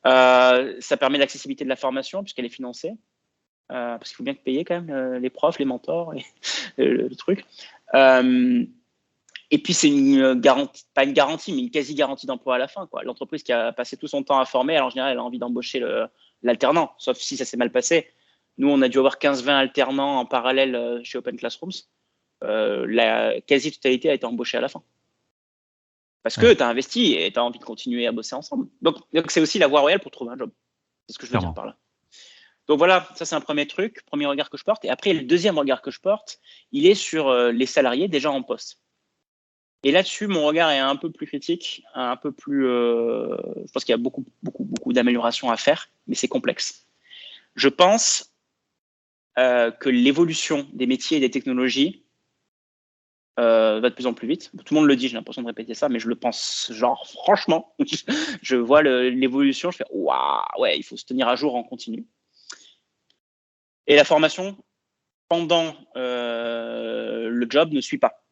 Ça permet l'accessibilité de la formation puisqu'elle est financée. Parce qu'il faut bien payer quand même les profs, les mentors, le truc. Et puis, c'est une garantie, pas une garantie, mais une quasi-garantie d'emploi à la fin, quoi. L'entreprise qui a passé tout son temps à former, alors en général, elle a envie d'embaucher l'alternant, sauf si ça s'est mal passé. Nous, on a dû avoir 15-20 alternants en parallèle chez Open Classrooms. La quasi-totalité a été embauchée à la fin. Parce que tu as investi et tu as envie de continuer à bosser ensemble. Donc c'est aussi la voie royale pour trouver un job. C'est ce que je veux dire par là. Donc voilà, ça c'est un premier truc, premier regard que je porte. Et après, le deuxième regard que je porte, il est sur les salariés déjà en poste. Et là-dessus, mon regard est un peu plus critique, un peu plus. Je pense qu'il y a beaucoup d'améliorations à faire, mais c'est complexe. Je pense que l'évolution des métiers et des technologies va de plus en plus vite. Tout le monde le dit, j'ai l'impression de répéter ça, mais je le pense, genre, franchement, je vois l'évolution, je fais, waouh, ouais, il faut se tenir à jour en continu. Et la formation, pendant le job, ne suit pas.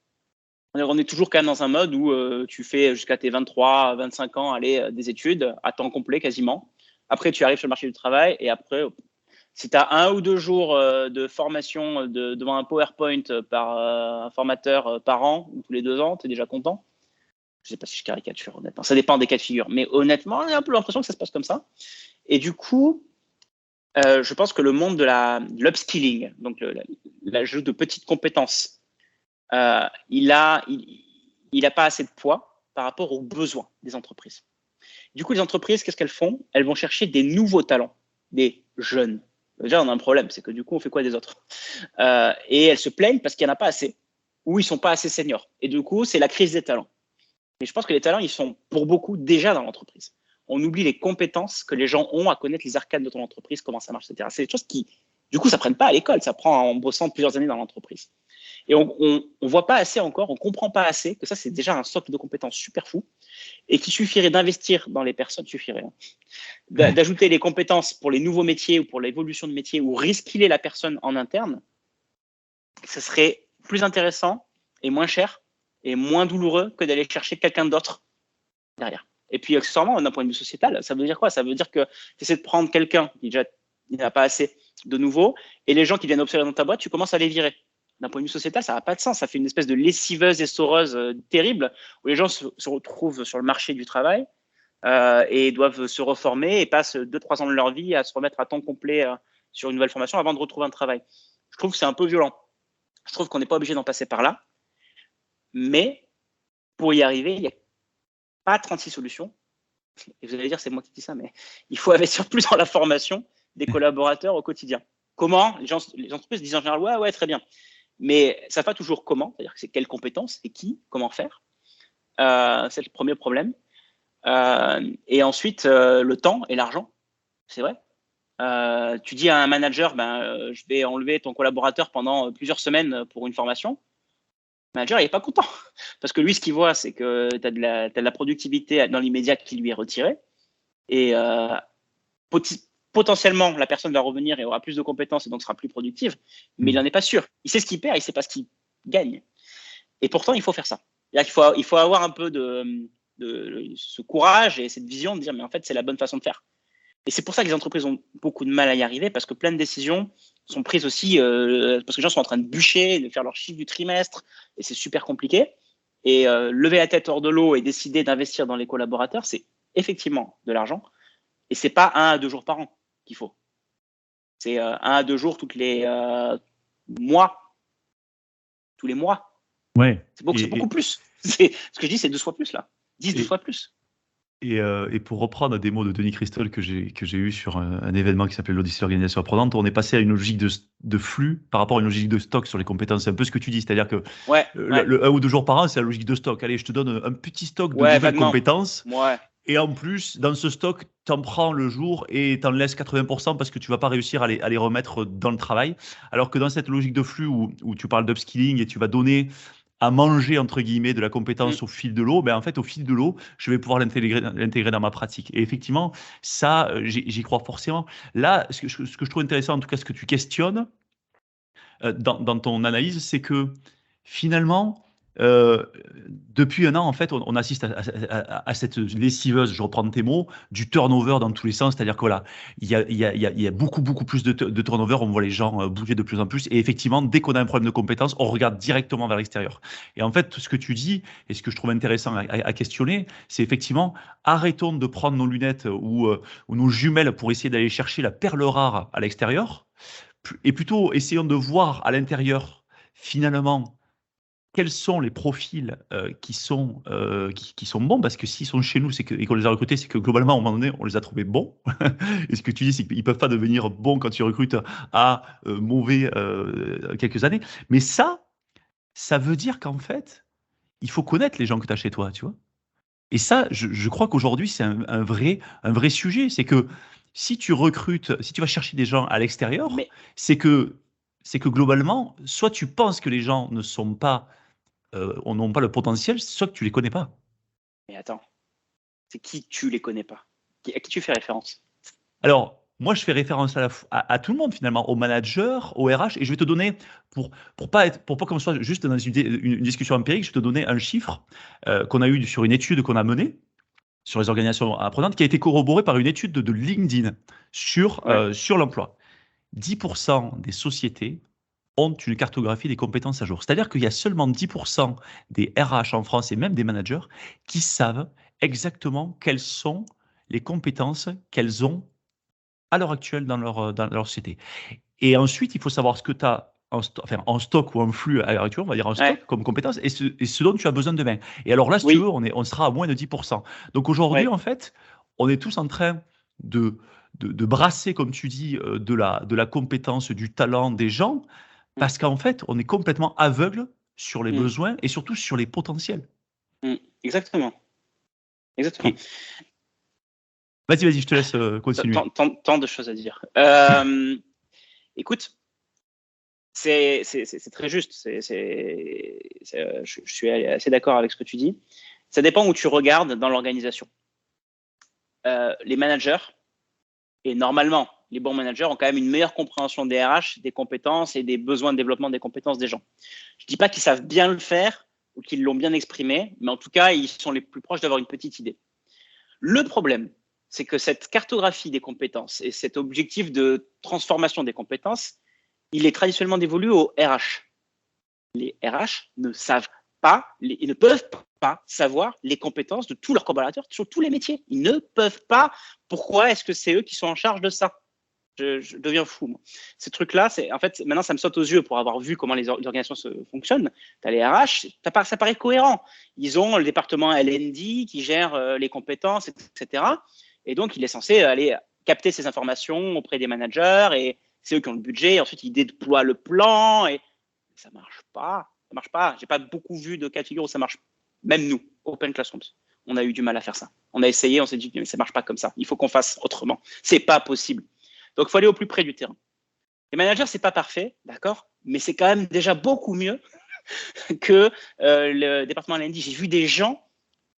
On est toujours quand même dans un mode où tu fais jusqu'à tes 23, 25 ans, des études à temps complet quasiment. Après, tu arrives sur le marché du travail et après, si tu as 1 ou 2 jours de formation devant un PowerPoint par un formateur par an ou tous les 2 ans, tu es déjà content. Je ne sais pas si je caricature, honnêtement. Ça dépend des cas de figure. Mais honnêtement, j'ai un peu l'impression que ça se passe comme ça. Et du coup, je pense que le monde de l'upskilling, donc l'ajout de petites compétences, il n'a pas assez de poids par rapport aux besoins des entreprises. Du coup, les entreprises, qu'est-ce qu'elles font? Elles vont chercher des nouveaux talents, des jeunes. Déjà, on a un problème, c'est que du coup, on fait quoi des autres? Et elles se plaignent parce qu'il n'y en a pas assez, ou ils ne sont pas assez seniors. Et du coup, c'est la crise des talents. Et je pense que les talents, ils sont pour beaucoup déjà dans l'entreprise. On oublie les compétences que les gens ont à connaître les arcanes de ton entreprise, comment ça marche, etc. C'est des choses qui, du coup, ça ne prennent pas à l'école, ça prend en bossant plusieurs années dans l'entreprise. Et on ne voit pas assez encore, on ne comprend pas assez que ça, c'est déjà un socle de compétences super fou et qu'il suffirait d'investir dans les personnes, d'ajouter les compétences pour les nouveaux métiers ou pour l'évolution de métier ou reskiller la personne en interne. Ce serait plus intéressant et moins cher et moins douloureux que d'aller chercher quelqu'un d'autre derrière. Et puis, accessoirement, d'un point de vue sociétal, ça veut dire quoi? Ça veut dire que tu essaies de prendre quelqu'un qui déjà n'a pas assez de nouveau et les gens qui viennent observer dans ta boîte, tu commences à les virer. D'un point de vue sociétal, ça n'a pas de sens. Ça fait une espèce de lessiveuse et soreuse terrible où les gens se retrouvent sur le marché du travail et doivent se reformer et passent 2-3 ans de leur vie à se remettre à temps complet sur une nouvelle formation avant de retrouver un travail. Je trouve que c'est un peu violent. Je trouve qu'on n'est pas obligé d'en passer par là. Mais pour y arriver, il n'y a pas 36 solutions. Et vous allez dire, c'est moi qui dis ça, mais il faut investir plus dans la formation des collaborateurs au quotidien. Comment? Les entreprises disent en général, ouais, très bien. Mais ça ne savent pas toujours comment, c'est-à-dire que c'est quelles compétences et qui, comment faire. C'est le premier problème. Et ensuite, le temps et l'argent, c'est vrai. Tu dis à un manager, je vais enlever ton collaborateur pendant plusieurs semaines pour une formation. Le manager, il n'est pas content. Parce que lui, ce qu'il voit, c'est que tu as de la productivité dans l'immédiat qui lui est retirée. Et potentiellement, la personne va revenir et aura plus de compétences et donc sera plus productive, mais il n'en est pas sûr. Il sait ce qu'il perd, il ne sait pas ce qu'il gagne. Et pourtant, il faut faire ça. Il faut avoir un peu de ce courage et cette vision de dire, mais en fait, c'est la bonne façon de faire. Et c'est pour ça que les entreprises ont beaucoup de mal à y arriver, parce que plein de décisions sont prises aussi parce que les gens sont en train de bûcher, de faire leur chiffre du trimestre, et c'est super compliqué. Et lever la tête hors de l'eau et décider d'investir dans les collaborateurs, c'est effectivement de l'argent. Et ce n'est pas 1 à 2 jours par an qu'il faut. C'est 1 à 2 jours tous les mois. Tous les mois. Ouais. C'est beaucoup plus. Ce que je dis, c'est 12 fois plus, là. 12 fois plus. Et pour reprendre des mots de Denis Christol que j'ai eu sur un événement qui s'appelait l'Odyssée Organisation Apprenante, on est passé à une logique de flux par rapport à une logique de stock sur les compétences. C'est un peu ce que tu dis, c'est-à-dire que le 1 ou 2 jours par an, c'est la logique de stock. Allez, je te donne un petit stock de nouvelles compétences. Ouais. Et en plus, dans ce stock, tu en prends le jour et tu en laisses 80% parce que tu ne vas pas réussir à les remettre dans le travail. Alors que dans cette logique de flux où tu parles d'upskilling et tu vas donner à manger, entre guillemets, de la compétence au fil de l'eau, en fait, au fil de l'eau, je vais pouvoir l'intégrer dans ma pratique. Et effectivement, ça, j'y crois forcément. Là, ce que je trouve intéressant, en tout cas, ce que tu questionnes dans ton analyse, c'est que finalement, depuis 1 an, en fait, on assiste à cette lessiveuse, je reprends tes mots, du turnover dans tous les sens. C'est-à-dire que voilà, il y a beaucoup plus de turnover. On voit les gens bouger de plus en plus. Et effectivement, dès qu'on a un problème de compétence, on regarde directement vers l'extérieur. Et en fait, ce que tu dis, et ce que je trouve intéressant à questionner, c'est effectivement, arrêtons de prendre nos lunettes ou nos jumelles pour essayer d'aller chercher la perle rare à l'extérieur. Et plutôt, essayons de voir à l'intérieur, finalement, quels sont les profils qui sont bons, parce que s'ils sont chez nous et qu'on les a recrutés, c'est que globalement, à un moment donné, on les a trouvés bons. Et ce que tu dis, c'est qu'ils ne peuvent pas devenir bons quand tu recrutes à mauvais quelques années. Mais ça veut dire qu'en fait, il faut connaître les gens que tu as chez toi, tu vois. Et ça, je crois qu'aujourd'hui, c'est un vrai sujet. C'est que si tu recrutes, si tu vas chercher des gens à l'extérieur, c'est que globalement, soit tu penses que les gens ne sont pas n'ont pas le potentiel, soit que tu les connais pas. Mais attends, c'est qui tu les connais pas? À qui tu fais référence? Alors, moi, je fais référence à tout le monde finalement, aux managers, aux RH, et je vais te donner, pour pas qu'on soit juste dans une discussion empirique, je vais te donner un chiffre qu'on a eu sur une étude qu'on a menée sur les organisations apprenantes, qui a été corroborée par une étude de LinkedIn sur l'emploi. 10% des sociétés ont une cartographie des compétences à jour. C'est-à-dire qu'il y a seulement 10% des RH en France et même des managers qui savent exactement quelles sont les compétences qu'elles ont à l'heure actuelle dans leur société. Et ensuite, il faut savoir ce que tu as en stock ou en flux à l'heure actuelle, on va dire en stock comme compétence, et ce dont tu as besoin demain. Et alors là, si tu veux, on sera à moins de 10%. Donc aujourd'hui, en fait, on est tous en train de brasser, comme tu dis, de la compétence, du talent des gens, parce qu'en fait, on est complètement aveugle sur les besoins et surtout sur les potentiels. Exactement. Exactement. Vas-y, je te laisse continuer. Tant de choses à dire. Écoute, c'est très juste. Je suis assez d'accord avec ce que tu dis. Ça dépend où tu regardes dans l'organisation. Les managers, et normalement, les bons managers ont quand même une meilleure compréhension des RH, des compétences et des besoins de développement des compétences des gens. Je ne dis pas qu'ils savent bien le faire ou qu'ils l'ont bien exprimé, mais en tout cas, ils sont les plus proches d'avoir une petite idée. Le problème, c'est que cette cartographie des compétences et cet objectif de transformation des compétences, il est traditionnellement dévolu aux RH. Les RH ne savent pas, ils ne peuvent pas savoir les compétences de tous leurs collaborateurs sur tous les métiers. Ils ne peuvent pas. Pourquoi est-ce que c'est eux qui sont en charge de ça? Je deviens fou, moi. Ces trucs-là, en fait, maintenant, ça me saute aux yeux pour avoir vu comment les organisations fonctionnent. Tu as les RH, ça paraît cohérent. Ils ont le département L&D qui gère les compétences, etc. Et donc, il est censé aller capter ces informations auprès des managers et c'est eux qui ont le budget. Et ensuite, ils déploient le plan et ça marche pas. Ça marche pas. J'ai pas beaucoup vu de cas de figure où ça marche. Même nous, Open Classrooms, on a eu du mal à faire ça. On a essayé, on s'est dit mais ça marche pas comme ça. Il faut qu'on fasse autrement. C'est pas possible. Donc, il faut aller au plus près du terrain. Les managers, c'est pas parfait, d'accord, mais c'est quand même déjà beaucoup mieux que le département L&D. J'ai vu des gens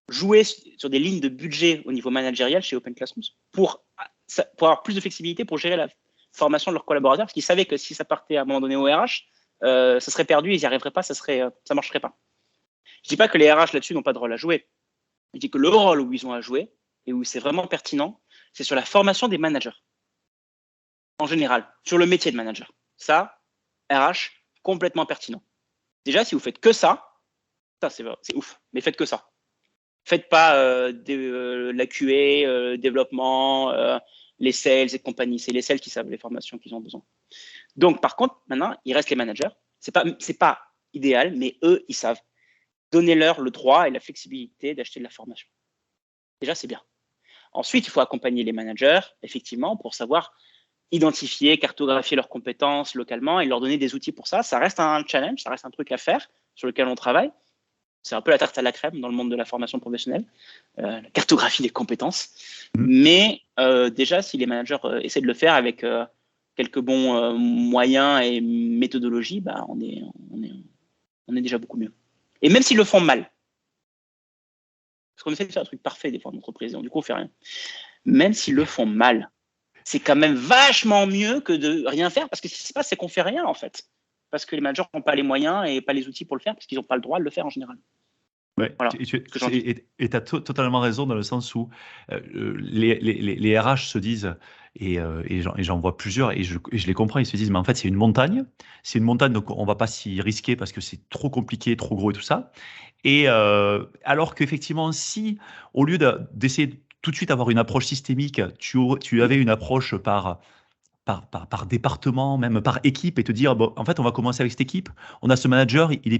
jouer sur des lignes de budget au niveau managérial chez Open Classrooms pour avoir plus de flexibilité pour gérer la formation de leurs collaborateurs, parce qu'ils savaient que si ça partait à un moment donné au RH, ça serait perdu, ils n'y arriveraient pas, ça marcherait pas. Je dis pas que les RH là-dessus n'ont pas de rôle à jouer. Je dis que le rôle où ils ont à jouer et où c'est vraiment pertinent, c'est sur la formation des managers. En général, sur le métier de manager. Ça, RH, complètement pertinent. Déjà, si vous faites que ça c'est ouf, mais faites que ça. Faites pas la QA, développement, les sales et compagnie. C'est les sales qui savent les formations qu'ils ont besoin. Donc, par contre, maintenant, il reste les managers. C'est pas idéal, mais eux, ils savent. Donnez-leur le droit et la flexibilité d'acheter de la formation. Déjà, c'est bien. Ensuite, il faut accompagner les managers, effectivement, pour savoir identifier, cartographier leurs compétences localement et leur donner des outils pour ça. Ça reste un challenge, ça reste un truc à faire sur lequel on travaille. C'est un peu la tarte à la crème dans le monde de la formation professionnelle, la cartographie des compétences. Mais déjà, si les managers essaient de le faire avec quelques bons moyens et méthodologies, on est déjà beaucoup mieux. Et même s'ils le font mal, parce qu'on essaie de faire un truc parfait des fois en entreprise, et du coup, on fait rien. Même s'ils le font mal, c'est quand même vachement mieux que de rien faire, parce que ce qui se passe, c'est qu'on fait rien en fait. Parce que les managers n'ont pas les moyens et pas les outils pour le faire, parce qu'ils n'ont pas le droit de le faire en général. Ouais, voilà, et tu as totalement raison dans le sens où les RH se disent, et j'en vois plusieurs, et je les comprends, ils se disent, mais en fait, c'est une montagne, donc on ne va pas s'y risquer parce que c'est trop compliqué, trop gros et tout ça. Et alors qu'effectivement, si au lieu d'essayer tout de suite d'avoir une approche systémique, tu avais une approche par département, même par équipe, et te dire, bon, en fait, on va commencer avec cette équipe, on a ce manager, il est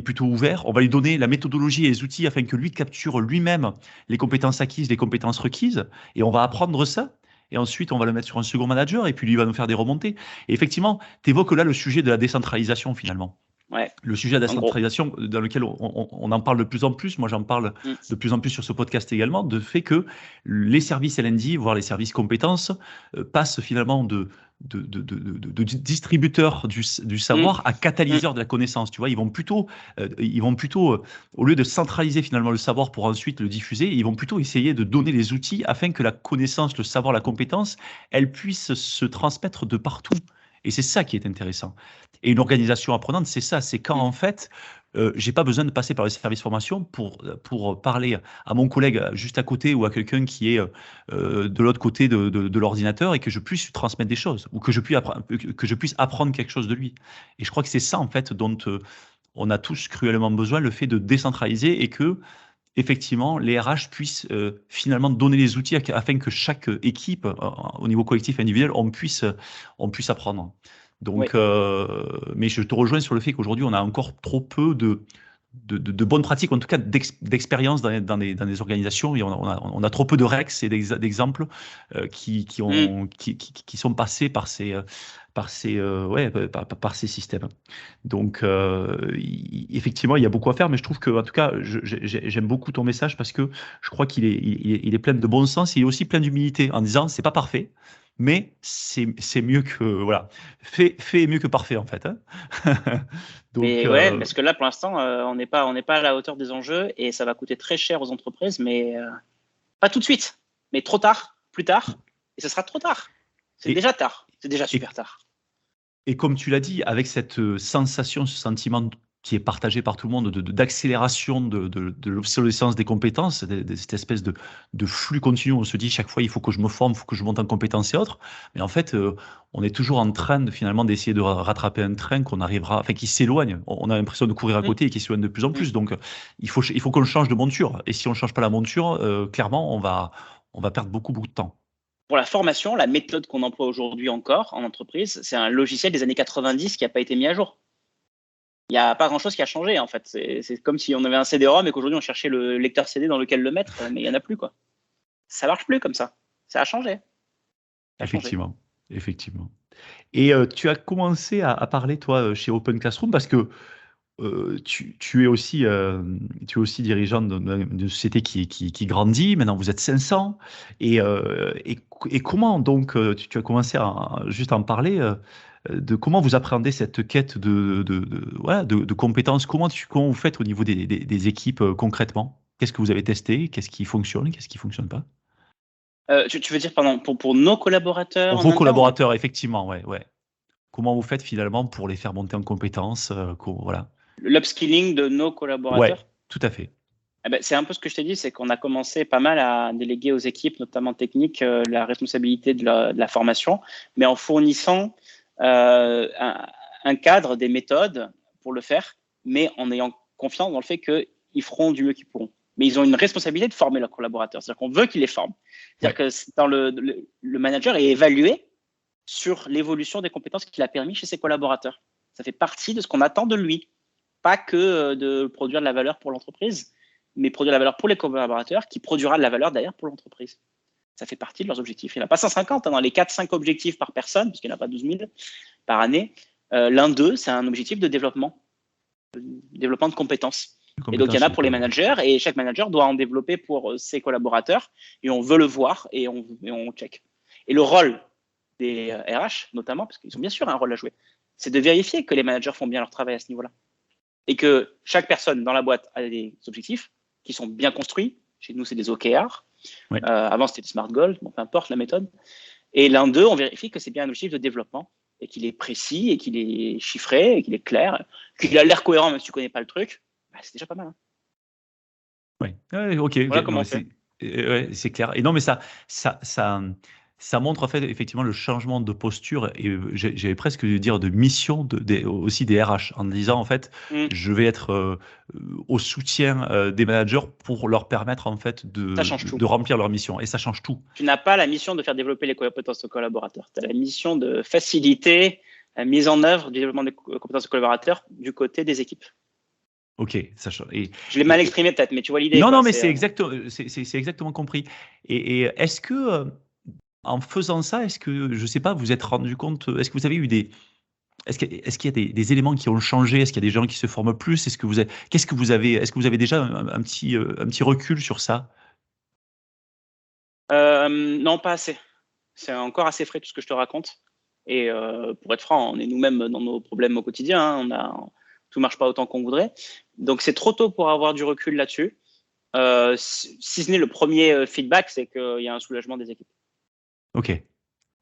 plutôt ouvert, on va lui donner la méthodologie et les outils afin que lui capture lui-même les compétences acquises, les compétences requises, et on va apprendre ça, et ensuite on va le mettre sur un second manager, et puis lui va nous faire des remontées. Et effectivement, tu évoques là le sujet de la décentralisation finalement. Ouais. Le sujet de la décentralisation dans lequel on en parle de plus en plus, moi j'en parle de plus en plus sur ce podcast également, de fait que les services L&D, voire les services compétences, passent finalement de de distributeur du savoir à catalyseur de la connaissance. Tu vois, ils vont plutôt, au lieu de centraliser finalement le savoir pour ensuite le diffuser, ils vont plutôt essayer de donner les outils afin que la connaissance, le savoir, la compétence, elle puisse se transmettre de partout. Et c'est ça qui est intéressant. Et une organisation apprenante, c'est ça, c'est quand en fait, j'ai pas besoin de passer par le service formation pour parler à mon collègue juste à côté ou à quelqu'un qui est de l'autre côté de l'ordinateur et que je puisse lui transmettre des choses ou que je puisse apprendre quelque chose de lui. Et je crois que c'est ça en fait dont on a tous cruellement besoin, le fait de décentraliser et que effectivement les RH puissent finalement donner les outils afin que chaque équipe au niveau collectif et individuel on puisse apprendre. Donc, mais je te rejoins sur le fait qu'aujourd'hui, on a encore trop peu de bonnes pratiques, en tout cas d'expérience dans des organisations, et on a trop peu de règles et d'exemples qui sont passés par ces systèmes. Donc, effectivement, il y a beaucoup à faire, mais je trouve que, en tout cas, j'aime beaucoup ton message parce que je crois qu'il est plein de bon sens, il est aussi plein d'humilité en disant c'est pas parfait. Mais c'est mieux que voilà, fait est mieux que parfait en fait. Hein. Donc, mais ouais, parce que là pour l'instant on n'est pas à la hauteur des enjeux et ça va coûter très cher aux entreprises, mais pas tout de suite, mais trop tard, plus tard, et ce sera trop tard. C'est déjà tard, c'est déjà super tard. Et comme tu l'as dit, avec cette sensation, ce sentiment qui est partagé par tout le monde, d'accélération de l'obsolescence des compétences, de cette espèce de flux continu. On se dit chaque fois, il faut que je me forme, il faut que je monte en compétences et autres. Mais en fait, on est toujours en train finalement d'essayer de rattraper un train qui s'éloigne. On a l'impression de courir à côté et qui s'éloigne de plus en plus. Donc, il faut qu'on change de monture. Et si on ne change pas la monture, clairement, on va perdre beaucoup de temps. Pour la formation, la méthode qu'on emploie aujourd'hui encore en entreprise, c'est un logiciel des années 90 qui n'a pas été mis à jour. Il n'y a pas grand-chose qui a changé, en fait. C'est comme si on avait un CD-ROM et qu'aujourd'hui, on cherchait le lecteur CD dans lequel le mettre, mais il n'y en a plus, quoi. Ça ne marche plus comme ça. Ça a changé. Effectivement. Et tu as commencé à parler, toi, chez Open Classroom, parce que tu es aussi dirigeant d'une société qui grandit. Maintenant, vous êtes 500. Et comment, donc, tu as commencé juste à en parler de comment vous appréhendez cette quête de compétences. Comment vous faites au niveau des équipes concrètement? Qu'est-ce que vous avez testé? Qu'est-ce qui fonctionne? Qu'est-ce qui ne fonctionne pas? Tu veux dire, pardon, pour nos collaborateurs? Pour vos collaborateurs, effectivement, ouais. Comment vous faites finalement pour les faire monter en compétences? Voilà. L'upskilling de nos collaborateurs? Ouais, tout à fait. C'est un peu ce que je t'ai dit, c'est qu'on a commencé pas mal à déléguer aux équipes, notamment techniques, la responsabilité de la formation, mais en fournissant un cadre, des méthodes pour le faire, mais en ayant confiance dans le fait qu'ils feront du mieux qu'ils pourront. Mais ils ont une responsabilité de former leurs collaborateurs. C'est-à-dire qu'on veut qu'ils les forment. C'est-à-dire que le manager est évalué sur l'évolution des compétences qu'il a permis chez ses collaborateurs. Ça fait partie de ce qu'on attend de lui. Pas que de produire de la valeur pour l'entreprise, mais produire de la valeur pour les collaborateurs qui produira de la valeur d'ailleurs pour l'entreprise. Ça fait partie de leurs objectifs. Il n'y en a pas 150 dans les 4-5 objectifs par personne, parce qu'il n'y en a pas 12 000 par année. L'un d'eux, c'est un objectif de développement de compétences. Et donc, il y en a pour les managers, et chaque manager doit en développer pour ses collaborateurs, et on veut le voir, et on check. Et le rôle des RH, notamment, parce qu'ils ont bien sûr un rôle à jouer, c'est de vérifier que les managers font bien leur travail à ce niveau-là. Et que chaque personne dans la boîte a des objectifs qui sont bien construits. Chez nous, c'est des OKR. Avant, c'était des Smart Goals, bon, peu importe la méthode. Et l'un d'eux, on vérifie que c'est bien un objectif de développement et qu'il est précis et qu'il est chiffré et qu'il est clair, qu'il a l'air cohérent même si tu ne connais pas le truc. C'est déjà pas mal. Ok. Voilà comment on fait. C'est clair. Et non, mais ça montre en fait effectivement le changement de posture et j'avais presque dû dire de mission aussi des RH en disant en fait je vais être au soutien des managers pour leur permettre en fait de remplir leur mission et ça change tout. Tu n'as pas la mission de faire développer les compétences de collaborateurs, tu as la mission de faciliter la mise en œuvre du développement des compétences de collaborateurs du côté des équipes. Ok, ça change. Je l'ai mal exprimé peut-être, mais tu vois l'idée. Non, mais c'est exactement compris. Et est-ce que en faisant ça, est-ce que, je ne sais pas, vous êtes rendu compte, est-ce que vous avez eu est-ce qu'il y a des éléments qui ont changé? Est-ce qu'il y a des gens qui se forment plus? Est-ce que vous avez déjà un petit recul sur ça? Non, pas assez. C'est encore assez frais tout ce que je te raconte. Et pour être franc, on est nous-mêmes dans nos problèmes au quotidien. Tout marche pas autant qu'on voudrait. Donc, c'est trop tôt pour avoir du recul là-dessus. Si ce n'est le premier feedback, c'est qu'il y a un soulagement des équipes. Ok.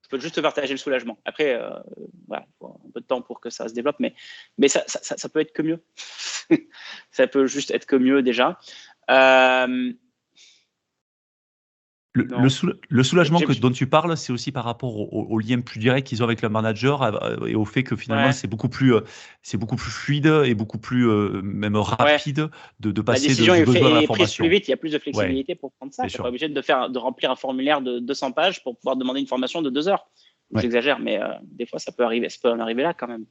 Je peux juste partager le soulagement. Après, voilà, il faut un peu de temps pour que ça se développe, mais ça peut être que mieux. Ça peut juste être que mieux déjà. Le soulagement dont tu parles, c'est aussi par rapport au lien plus direct qu'ils ont avec le manager et au fait que finalement c'est beaucoup plus fluide et beaucoup plus même rapide de passer la décision du besoin à est l'information. prise plus vite, il y a plus de flexibilité pour prendre ça. Tu n'es pas obligé de remplir un formulaire de 200 pages pour pouvoir demander une formation de 2 heures. J'exagère, mais des fois ça peut en arriver là quand même.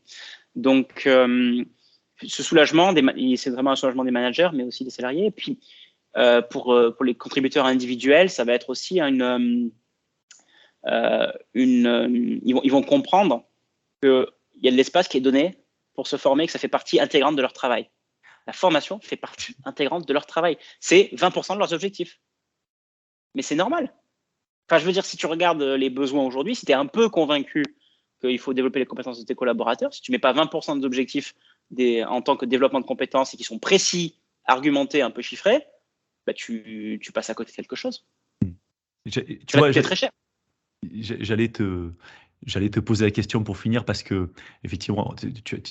Donc ce soulagement, c'est vraiment un soulagement des managers, mais aussi des salariés. Et puis pour les contributeurs individuels, ça va être aussi ils vont comprendre qu'il y a de l'espace qui est donné pour se former, que ça fait partie intégrante de leur travail. La formation fait partie intégrante de leur travail. C'est 20% de leurs objectifs. Mais c'est normal. Enfin, je veux dire, si tu regardes les besoins aujourd'hui, si tu es un peu convaincu qu'il faut développer les compétences de tes collaborateurs, si tu ne mets pas 20% des objectifs en tant que développement de compétences et qui sont précis, argumentés, un peu chiffrés, bah, tu passes à côté de quelque chose. Tu vois, c'est très cher. J'allais te poser la question pour finir parce que effectivement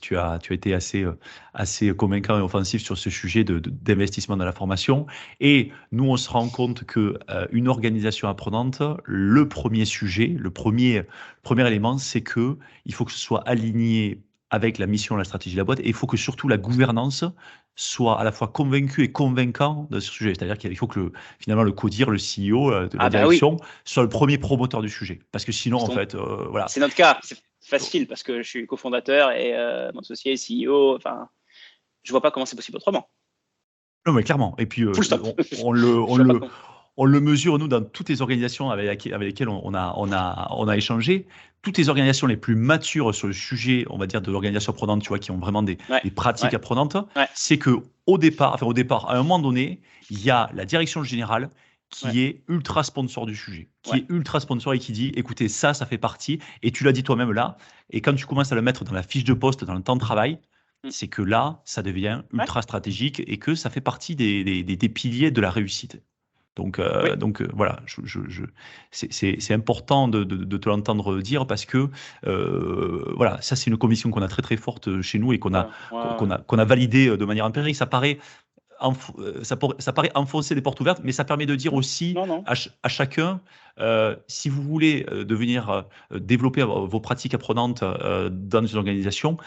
tu as été assez convaincant et offensif sur ce sujet d'investissement dans la formation, et nous on se rend compte que une organisation apprenante, le premier élément, c'est que il faut que ce soit aligné avec la mission, la stratégie de la boîte, et il faut que surtout la gouvernance soit à la fois convaincu et convaincant de ce sujet. C'est-à-dire qu'il faut que finalement le CODIR, le CEO de la direction, soit le premier promoteur du sujet. Parce que sinon, en fait, voilà. C'est notre cas. C'est facile parce que je suis cofondateur et mon associé est CEO. Enfin, je vois pas comment c'est possible autrement. Non, mais clairement. Et puis, on le mesure, nous, dans toutes les organisations avec lesquelles on a échangé. Toutes les organisations les plus matures sur le sujet, on va dire, de l'organisation apprenante, tu vois, qui ont vraiment des pratiques apprenantes, c'est qu'au départ, à un moment donné, il y a la direction générale qui est ultra sponsor du sujet, qui est ultra sponsor et qui dit, écoutez, ça fait partie, et tu l'as dit toi-même là, et quand tu commences à le mettre dans la fiche de poste, dans le temps de travail, c'est que là, ça devient ultra stratégique et que ça fait partie des piliers de la réussite. Donc voilà, c'est important de te l'entendre dire parce que voilà, ça c'est une conviction qu'on a très très forte chez nous et qu'on a validée de manière empirique. Ça paraît enfoncer des portes ouvertes, mais ça permet de dire aussi à chacun, si vous voulez devenir développer vos pratiques apprenantes dans une organisation,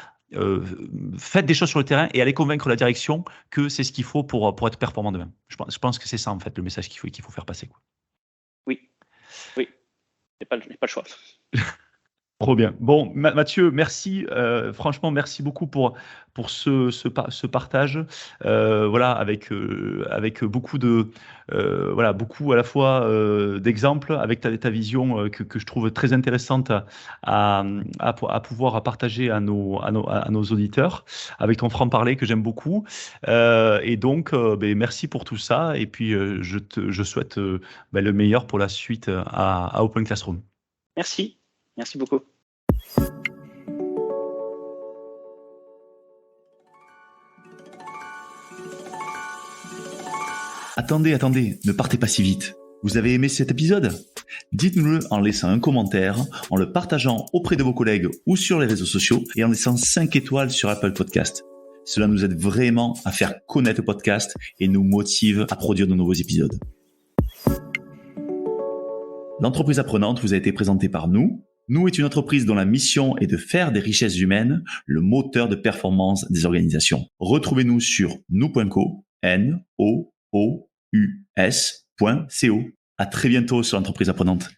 faites des choses sur le terrain et allez convaincre la direction que c'est ce qu'il faut pour être performant demain. Je pense que c'est ça en fait le message qu'il faut faire passer, quoi. Oui, j'ai pas le choix. Trop bien. Bon, Mathieu, merci. Franchement, merci beaucoup pour ce partage. Voilà, avec beaucoup beaucoup à la fois d'exemples, avec ta vision que je trouve très intéressante à pouvoir partager à nos auditeurs, avec ton franc-parler que j'aime beaucoup. Et donc, merci pour tout ça. Et puis, je souhaite le meilleur pour la suite à Open Classroom. Merci beaucoup. Attendez, ne partez pas si vite. Vous avez aimé cet épisode ? Dites-nous-le en laissant un commentaire, en le partageant auprès de vos collègues ou sur les réseaux sociaux et en laissant 5 étoiles sur Apple Podcast. Cela nous aide vraiment à faire connaître le podcast et nous motive à produire de nouveaux épisodes. L'entreprise apprenante vous a été présentée par nous. Nous est une entreprise dont la mission est de faire des richesses humaines le moteur de performance des organisations. Retrouvez-nous sur nous.co, nous.co. À très bientôt sur l'entreprise apprenante.